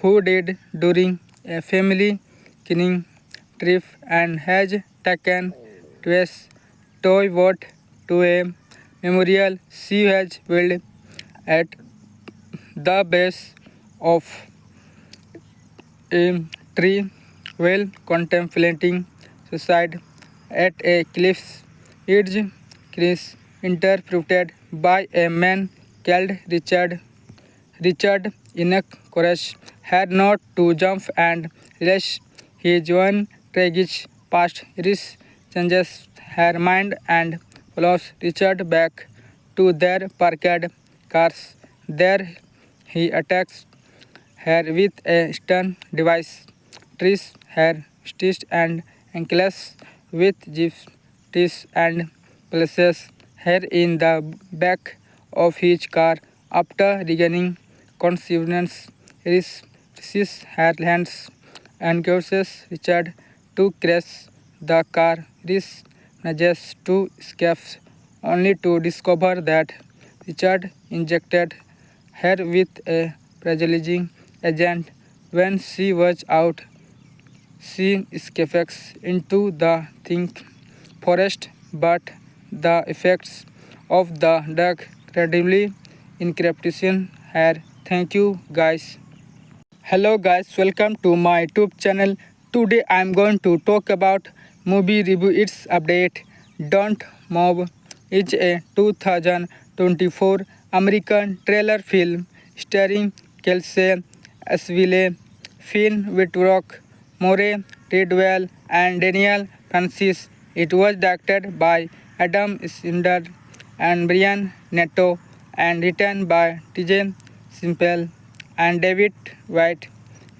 A: who died during a family cleaning trip and has taken to a toy boat to a memorial she has built at the base of a tree while contemplating suicide at a cliff's edge. Chris, interpreted by a man called Richard. Richard, in courage, had not to jump and rest. His own tragic past risk changes her mind and follows Richard back to their parked cars. There, he attacks her with a stun device, trees her wrists and ankles with gypsies teeth and places her in the back of his car. After regaining consciousness, Iris sees her hands and causes Richard to crash the car. Iris manages to escape, only to discover that Richard injected her with a paralyzing agent when she was out. She escapes into the thick forest, but the effects of the drug gradually encryption her. Thank you guys. Hello guys, welcome to my YouTube channel. Today I am going to talk about movie review its update. Don't Move is a 2024 American trailer film starring Kelsey Asville, Finn Wittrock, Moray Tidwell and Daniel Francis. It was directed by Adam Snyder and Brian Netto and written by TJ Simple and David White.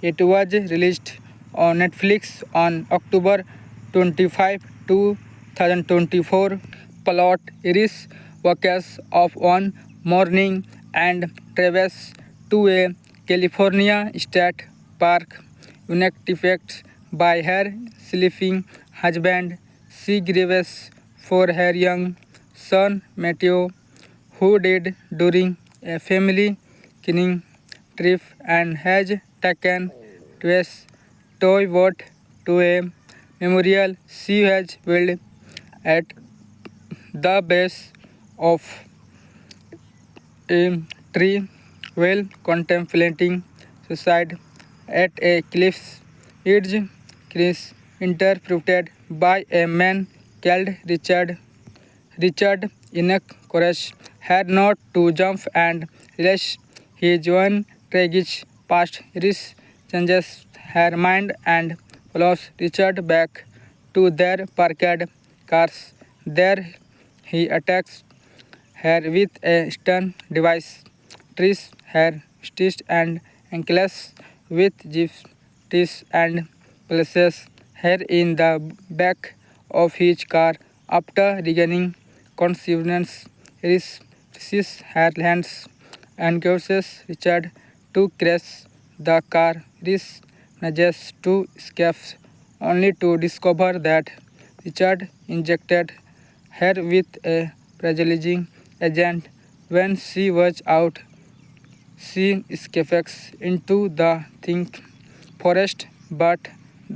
A: It was released on Netflix on October 25, 2024. Plot Iris wakes up one morning and travels to a California state park. Unactivated by her sleeping husband, she grieves for her young son Matthew, who died during a family cleaning trip and has taken to a toy boat to a memorial she has built at the base of a tree while contemplating suicide at a cliff's edge. Chris, interpreted by a man called Richard. Richard, in courage, had not to jump and rest. His own tragic past risk changes her mind and follows Richard back to their parked cars. There, he attacks her with a stun device, trees her wrists and ankles with gypsies teeth and places her in the back of his car. After regaining consciousness, Iris sees her hands and causes Richard to crash the car. Iris manages to escape, only to discover that Richard injected her with a paralyzing agent When she was out, she escapes into the thick forest, but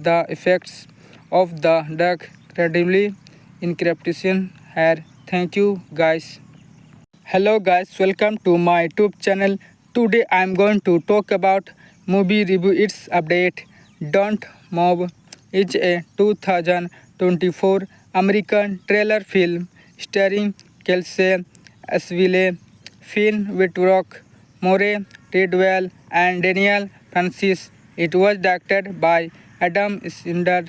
A: the effects of the drug gradually increasing her. Thank you, guys. Hello guys, welcome to my YouTube channel. Today I am going to talk about movie review its update. Don't Move is a 2024 American trailer film starring Kelsey Asville, Finn Wittrock, More Tidwell and Daniel Francis. It was directed by Adam Snyder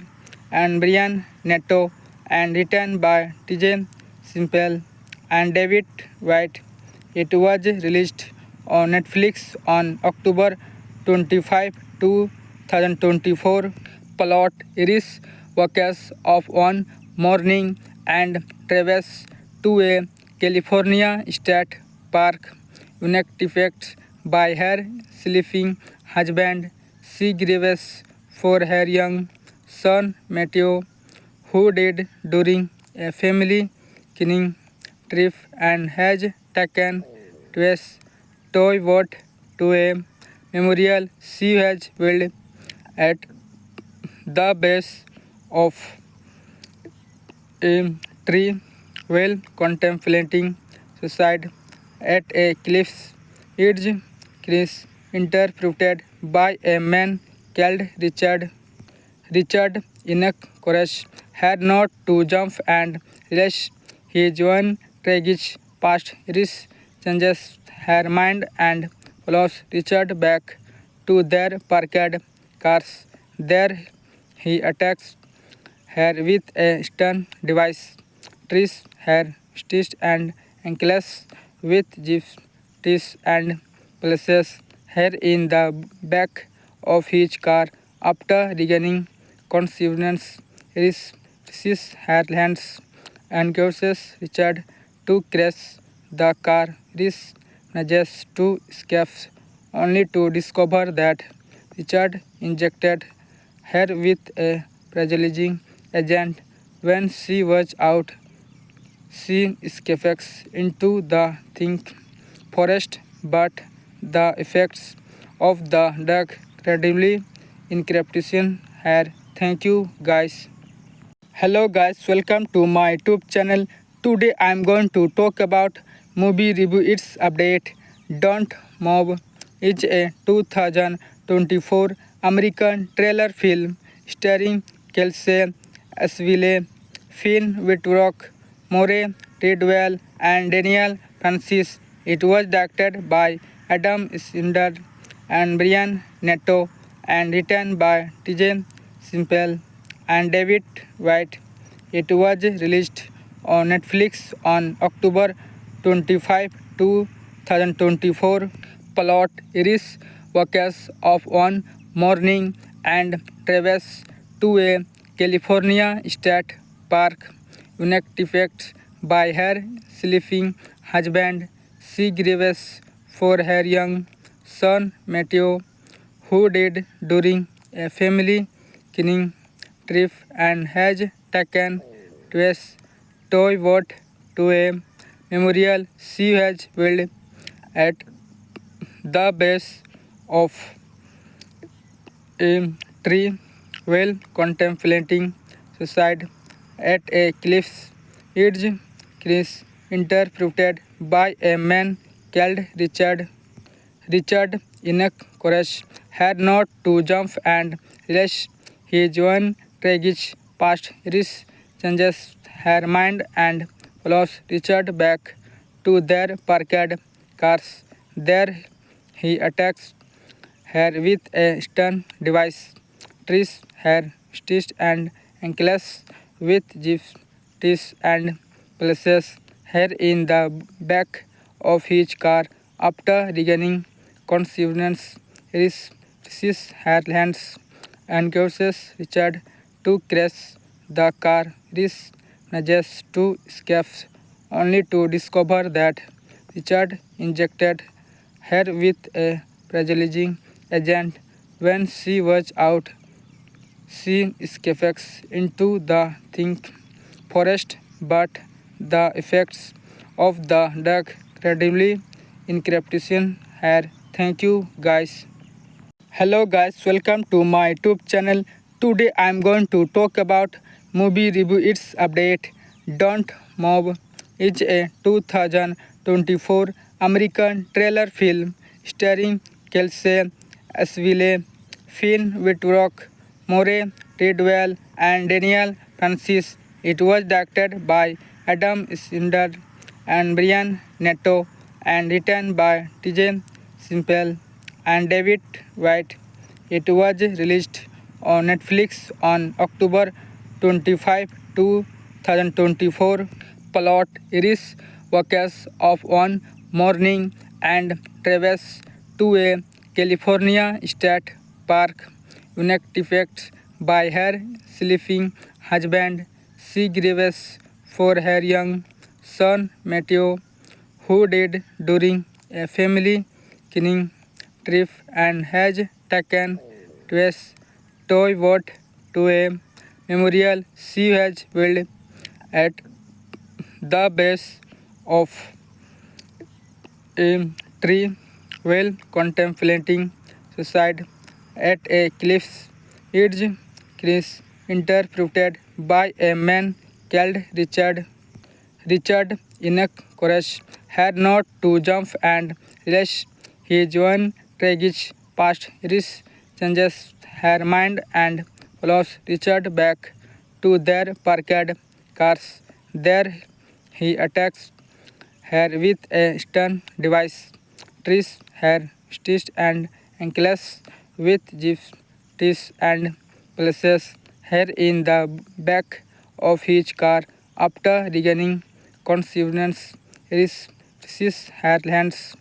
A: and Brian Netto and written by TJ Simple and David White. It was released on Netflix on October 25, 2024. Plot Iris wakes up one morning and travels to a California state park. Unactivated by her sleeping husband, she grieves for her young son Matthew, who died during a family canoeing trip and has taken twice toy boat to a memorial she has built at the base of a tree while contemplating suicide at a cliff's edge. Chris, interpreted by a man called Richard. Richard, enough courage, had not to jump and realize his own tragic past. Iris changes her mind and follows Richard back to their parked cars. There, he attacks her with a stun device, trees her wrists and ankles with gypsy teeth and places her in the back of his car. After regaining consciousness, Iris sees her hands and causes Richard to crash the car. Iris manages to escape only to discover that Richard injected her with a paralyzing agent when she was out. She escapes into the thick forest, but the effects of the drug gradually increasing her. Thank you, guys. Hello guys, welcome to my YouTube channel. Today I am going to talk about movie review its update. Don't Move is a 2024 American trailer film starring Kelsey Asville, Finn Wittrock, More Tidwell and Daniel Francis. It was directed by Adam Snyder and Brian Netto and written by TJ Simple and David White. It was released on Netflix on October 25, 2024. Plot Iris wakes up one morning and travels to a California state park. Unactivated by her sleeping husband, she grieves for her young son Matthew, who died during a family canoeing trip and has taken twice toy boat to a memorial she has built at the base of a tree while contemplating suicide at a cliff's edge. Chris, interpreted by a man called Richard. Richard, enough courage, had not to jump and realize his own tragic past. Iris changes her mind and follows Richard back to their parked cars. There, he attacks her with a stun device, trees her wrists and ankles with gypsy teeth and places her in the back of his car. After regaining consciousness, Iris sees her hands and causes Richard to crash the car. Iris manages to escape only to discover that Richard injected her with a paralyzing agent when she was out. She escapes into the thick forest, but the effects of the drug credibly encryption here. Thank you guys. Hello guys, welcome to my YouTube channel. Today I am going to talk about movie review its update. Don't Move is a 2024 American trailer film starring Kelsey Asville, Finn Wittrock, Moray Tidwell and Daniel Francis. It was directed by Adam Snyder and Brian Netto and written by TJ Simple and David White. It was released on Netflix on October 25, 2024. Plot Iris wakes up one morning and travels to a California state park. Unactivated by her sleeping husband, she grieves for her young son Matthew, who died during a family cleaning trip and has taken to a toy boat to a memorial she has built at the base of a tree while contemplating suicide at a cliff's edge. Chris, interpreted by a man called Richard. Richard, in courage, had not to jump and realize his own tragic past. Iris changes her mind and follows Richard back to their parked cars. There, he attacks her with a stun device, trees her wrists and ankles with gypsy teeth and places her in the back of his car. After regaining consciousness, Iris sees her hands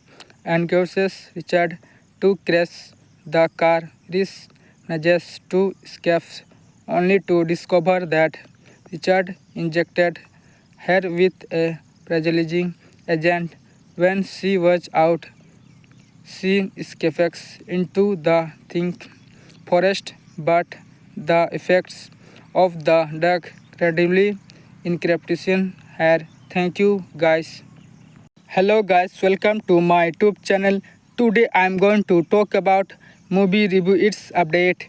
A: and causes Richard to crash the car. Iris manages to escape, only to discover that Richard injected her with a paralyzing agent when she was out. She escapes into the thick forest, but the effects of the drug gradually encryption her. Thank you guys. Hello guys, welcome to my YouTube channel. Today I am going to talk about movie review its update.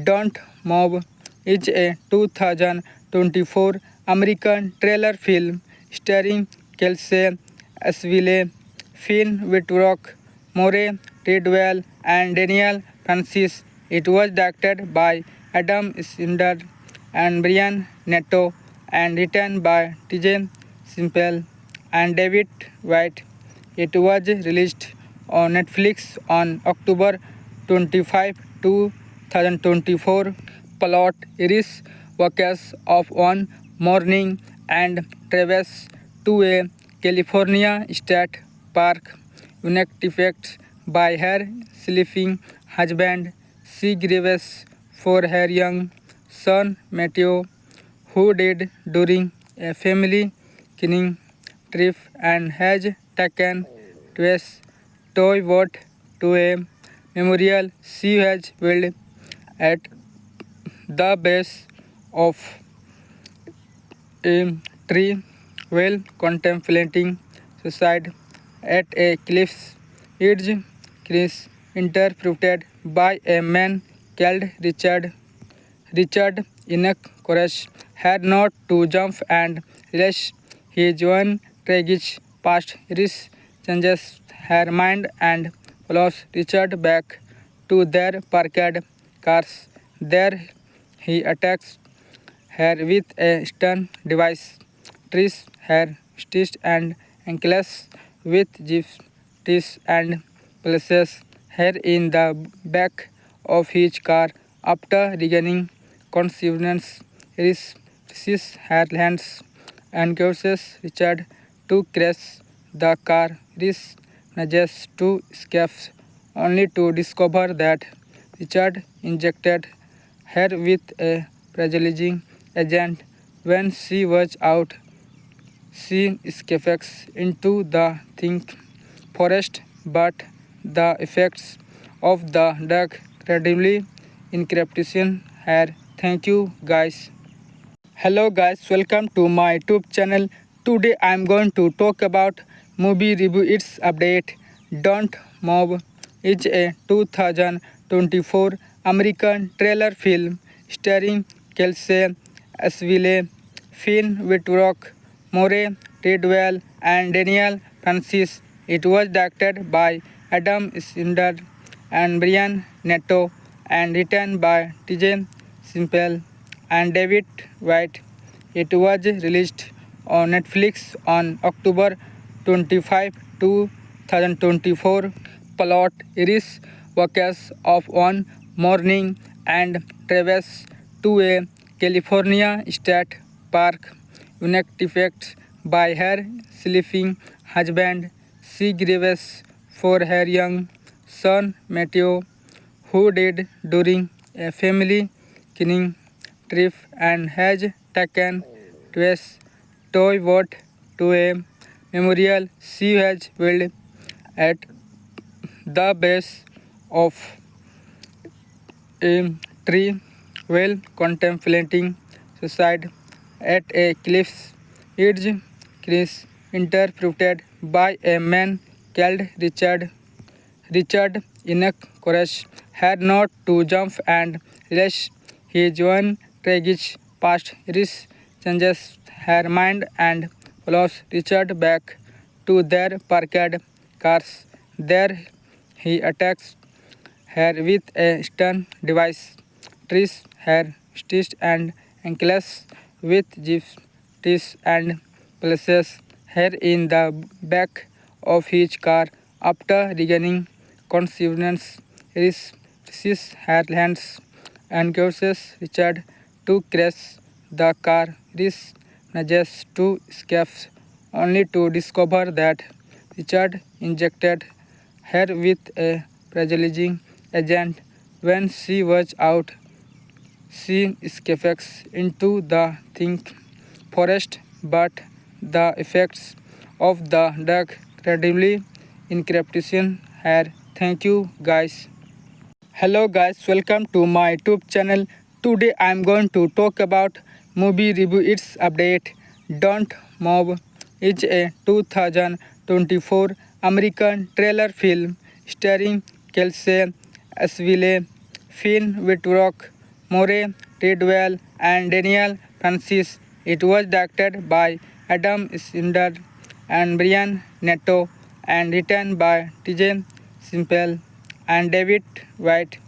A: Don't Move is a 2024 American trailer film starring Kelsey Asville, Finn Wittrock, Moray Tidwell and Daniel Francis. It was directed by Adam Snyder and Brian Netto and written by TJ Simple and David White. It was released on Netflix on October 25, 2024. Plot Iris wakes up one morning and travels to a California state park. Unactivated by her sleeping husband, she grieves for her young son Matthew, who died during a family cleaning trip and has taken to a toy boat to a memorial she has built at the base of a tree while contemplating suicide at a cliff's edge. Chris, interpreted by a man called Richard. Richard, in courage, had not to jump and realize his own tragic past. Iris changes her mind and follows Richard back to their parked cars. There, he attacks her with a stun device, trees her wrists and ankles with gypsy teeth and places her in the back of his car. After regaining consciousness, Iris sees her hands and causes Richard to crash the car. Iris manages to escape, only to discover that Richard injected her with a paralyzing agent when she was out. She escapes into the thick forest, but the effects of the drug gradually encryption her. Thank you guys. Hello guys, welcome to my YouTube channel. Today I am going to talk about movie review its update. Don't Move is a 2024 American thriller film starring Kelsey Asville, Finn Wittrock, Moray Tidwell, and Daniel Francis. It was directed by Adam Snyder and Brian Netto and written by TJ Simple and David White. It was released on Netflix on October 25, 2024. Plot Iris wakes up one morning and travels to a California state park. Unactivated by her sleeping husband, she grieves for her young son Matthew, who died during a family cleaning trip and has taken twice toy boat to a memorial she has built at the base of a tree while contemplating suicide at a cliff's edge. Chris, interpreted by a man called Richard. Richard, enough courage, had not to jump and realize his own tragic past. Iris changes her mind and follows Richard back to their parked cars. There he attacks her with a stun device, trees her wrists and ankles with gyps teeth and places her in the back of his car. After regaining consciousness, Iris sees her hands and causes Richard to crash the car. Iris manages to escape only to discover that Richard injected her with a paralyzing agent when she was out. She escapes into the thick forest, but the effects of the drug gradually increase her. Thank you guys. Hello guys, welcome to my YouTube channel. Today I am going to talk about movie review its update. Don't Move is a 2024 American thriller film starring Kelsey Asville, Finn Wittrock, Moray Tidwell, and Daniel Francis. It was directed by Adam Snyder and Brian Netto and written by TJ Simple and David White.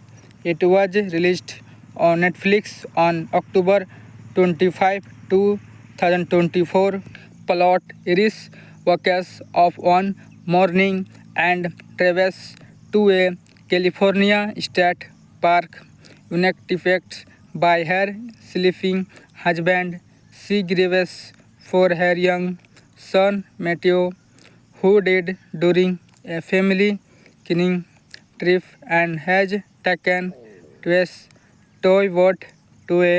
A: It was released on Netflix on October 25, 2024. Plot Iris wakes up one morning and travels to a California state park. Unactivated by her sleeping husband, she grieves for her young son Matthew, who died during a family cleaning trip and has taken twice toy boat to a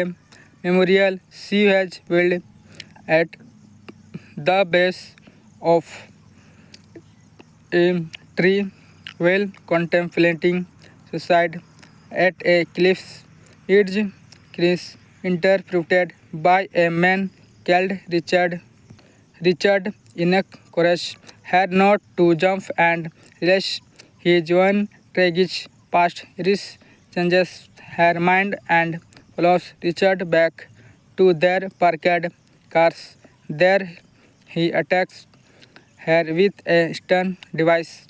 A: memorial she has built at the base of a tree while contemplating suicide at a cliff's edge. Chris, interpreted by a man called Richard. Richard, enough courage, had not to jump and realize his own tragic past. Iris changes her mind and follows Richard back to their parked cars. There he attacks her with a stun device,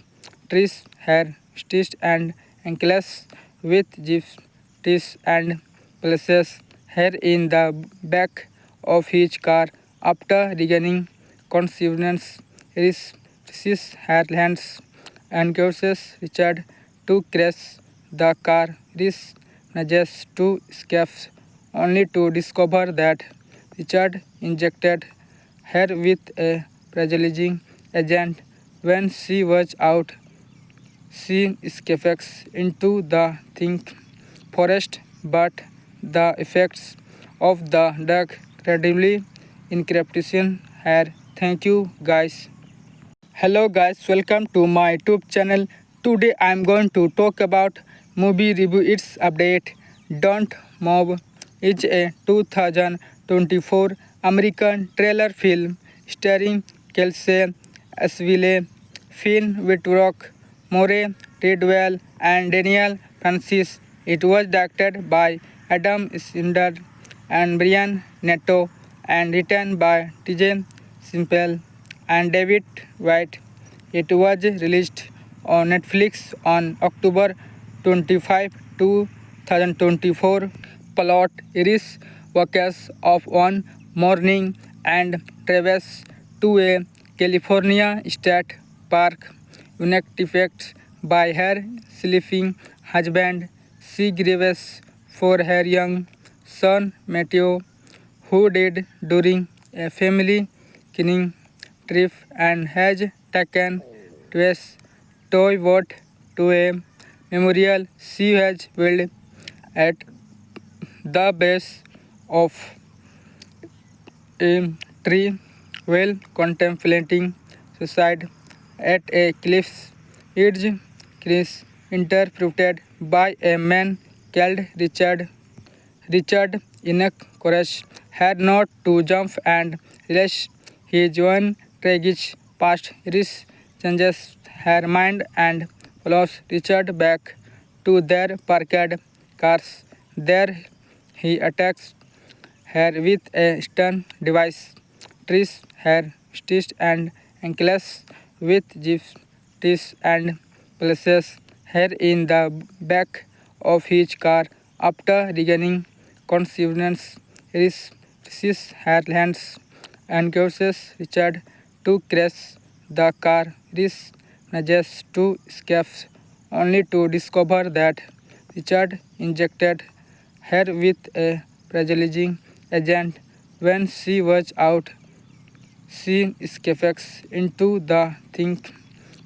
A: trees her wrists and ankles with gyps teeth and places her in the back of his car. After regaining consciousness, Iris sees her hands and causes Richard to crash the car. Iris manages to escape only to discover that Richard injected her with a paralyzing agent when she was out. She escapes into the thick forest, but the effects of the drug gradually increase her. Thank you guys. Hello guys, welcome to my YouTube channel. Today I am going to talk about movie review its update. Don't Move is a 2024 American thriller film starring Kelsey Asville, Finn Wittrock, More Tidwell, and Daniel Francis. It was directed by Adam Snyder and Brian Netto and written by TJ Simple and David White. It was released on Netflix on October 25, 2024. Plot Iris wakes up one morning and travels to a California state park. Unactivated by her sleeping husband, she grieves for her young son Matthew, who died during a family cleaning trip and has taken to a toy boat to a memorial she has built at the base of a tree while contemplating suicide at a cliff's edge. Chris, interpreted by a man called Richard. Richard, in courage, had not to jump and realize his own tragic past. Iris changes her mind and follows Richard back to their parked cars. There he attacks her with a stun device, trees her wrists and ankles with gypsy teeth and places her in the back of his car. After regaining consciousness, Iris frees her hands and causes Richard to crash the car. Iris manages to escape only to discover that Richard injected her with a paralyzing agent when she was out. She escapes into the thick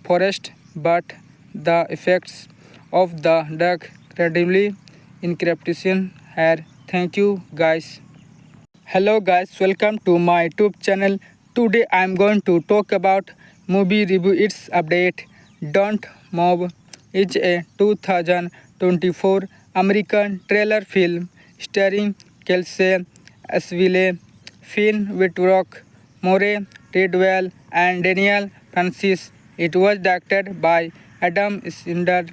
A: forest, but the effects of the drug gradually encryption her. Thank you guys. Hello guys, welcome to my YouTube channel. Today I am going to talk about movie review its update. Don't Move is a 2024 American trailer film starring Kelsey Asville, Finn Wittrock, More Tidwell, and Daniel Francis. It was directed by Adam Snyder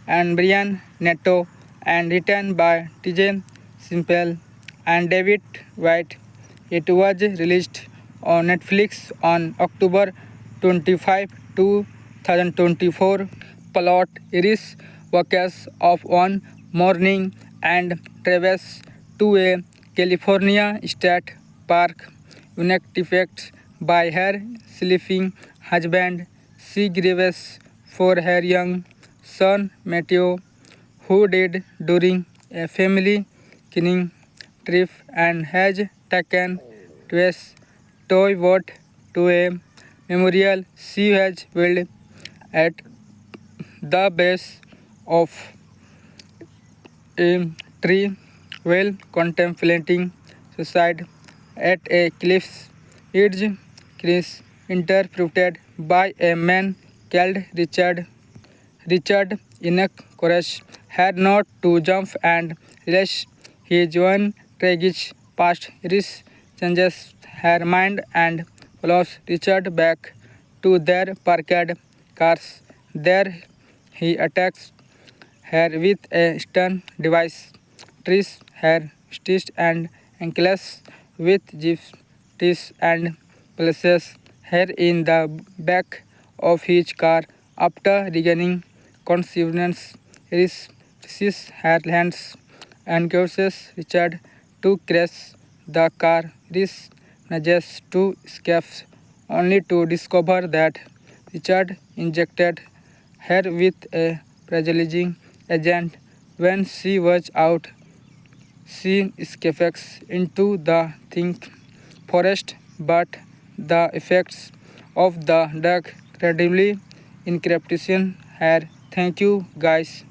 A: and Brian Netto and written by TJ Simple and David White. It was released on Netflix on October 25, 2024. Plot Iris wakes up one morning and travels to a California state park. Unactivated by her sleeping husband, she grieves for her young son Matthew, who died during a family cleaning trip and has taken to a toy boat to a memorial she has built at the base of a tree while contemplating suicide at a cliff's edge. Chris, interpreted by a man called Richard. Richard, in courage, had not to jump and realize his own tragic past. Iris changes her mind and follows Richard back to their parked cars. There he attacks her with a stun device, trees her wrists and ankles with gypsy teeth and places her in the back of his car. After regaining consciousness, Iris frees her hands and causes Richard to crash the car. Iris manages to escape only to discover that Richard injected her with a paralyzing agent when she was out. She escapes into the thick forest, but the effects of the drug gradually encryption her. Thank you guys.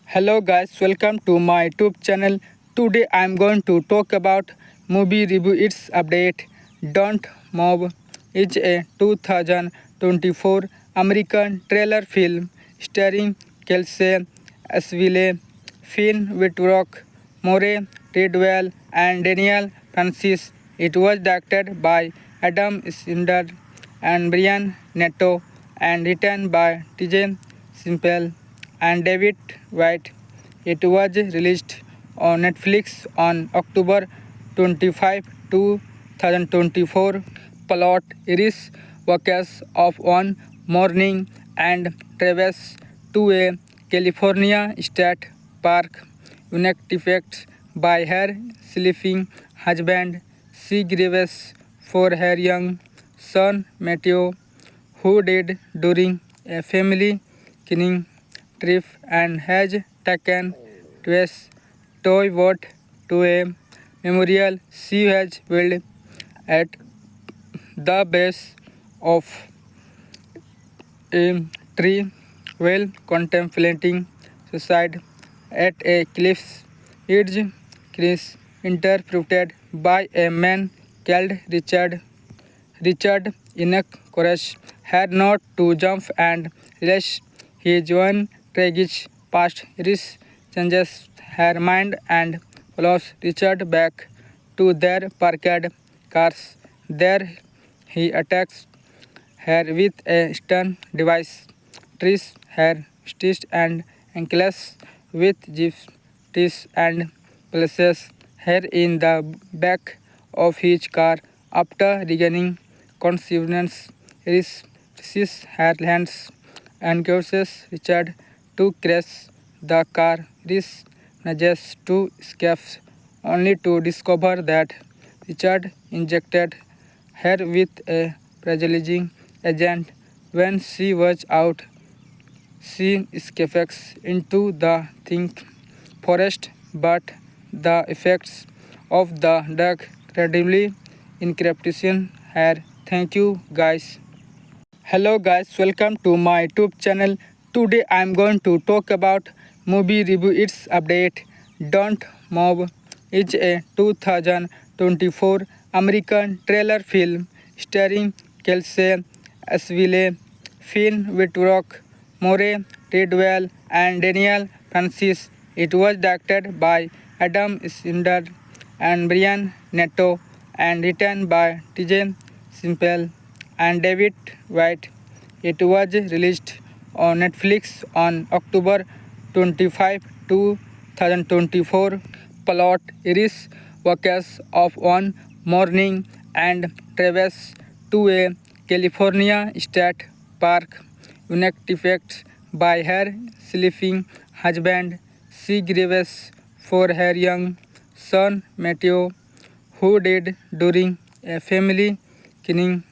A: Hello guys, welcome to my YouTube channel. Today I am going to talk about movie review its update. Don't Move is a 2024 American trailer film starring Kelsey Asville, Finn Wittrock, More Tidwell, and Daniel Francis. It was directed by Adam Snyder and Brian Netto, and written by TJ Simple and David White. It was released on Netflix on October 25, 2024. Plot: Iris wakes up one morning and travels to a California state park. Unactivated by her sleeping husband, she grieves for her young son Matthew, who died during a family cleaning trip and has taken to a toy boat to a memorial she has built at the base of a tree while contemplating suicide at a cliff's edge. Chris, interpreted by a man called Richard. Richard, enough courage, had not to jump and realize his own tragic past. Iris changes her mind and follows Richard back to their parked cars. There, he attacks her with a stun device, trees her wrists and ankles with gypsy teeth and places her in the back of his car. After regaining consciousness, Iris sees her hands and causes Richard to crash the car. Iris manages to escape only to discover that Richard injected her with a paralyzing agent when she was out. She escapes into the thick forest, but the effects of the drug gradually increase her. Thank you guys. Hello guys, welcome to my YouTube channel. Today I am going to talk about movie review its update. Don't Move is a 2024 American trailer film starring Kelsey Asville, Finn Wittrock, Moray Tidwell, and Daniel Francis. It was directed by Adam Snyder and Brian Netto and written by TJ Simple and David White. It was released on Netflix on October 25, 2024. Plot: Iris wakes up one morning and travels to a California state park. Unactivated by her sleeping husband, she grieves for her young son Matthew, who died during a family cleaning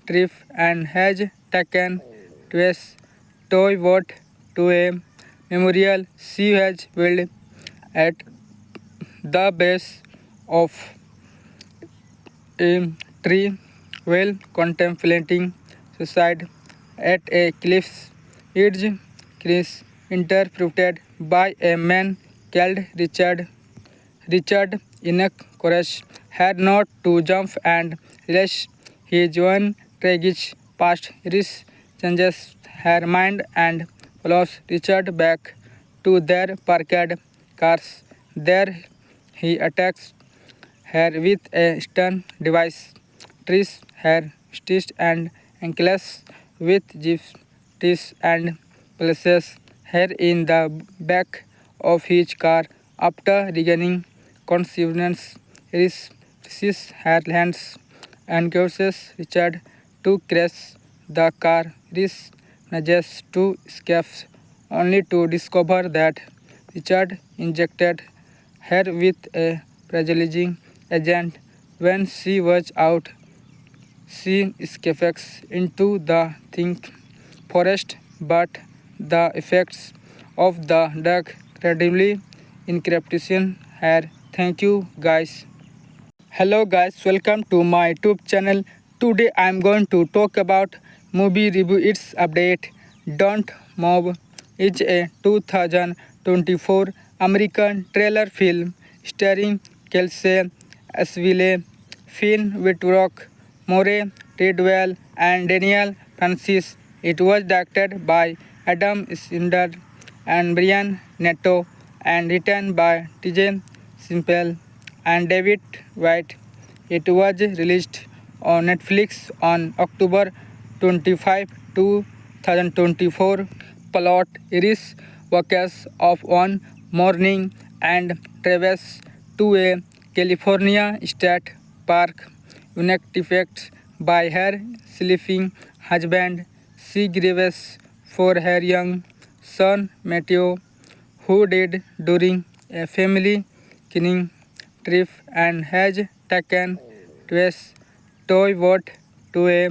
A: trip and has taken to a toy boat to a memorial she has built at the base of a tree while contemplating suicide at a cliff's edge. Chris, interpreted by a man called Richard. Richard, enough courage, had not to jump and realize his own tragic past. Iris changes her mind and follows Richard back to their parked cars. There, he attacks her with a stun device, trees her wrists and ankles with gypsy teeth and places her in the back of his car. After regaining consciousness, Iris sees her hands and causes Richard to crash the car. Iris manages to escape only to discover that Richard injected her with a paralyzing agent when she was out. She escapes into the thick forest, but the effects of the drug gradually increase her. Thank you guys. Hello guys, welcome to my YouTube channel. Today I am going to talk about movie review its update. Don't Move is a 2024 American trailer film starring Kelsey Asville, Finn Wittrock, Moray Tidwell, and Daniel Francis. It was directed by Adam Snyder and Brian Netto and written by TJ Simple and David White. It was released on Netflix on 25 2024 plot Iris vacations of one morning and travels to a California state park. Unique effects by her sleeping husband. She grieves for her young son Matthew, who died during a family canoeing trip and has taken twice toy boat to a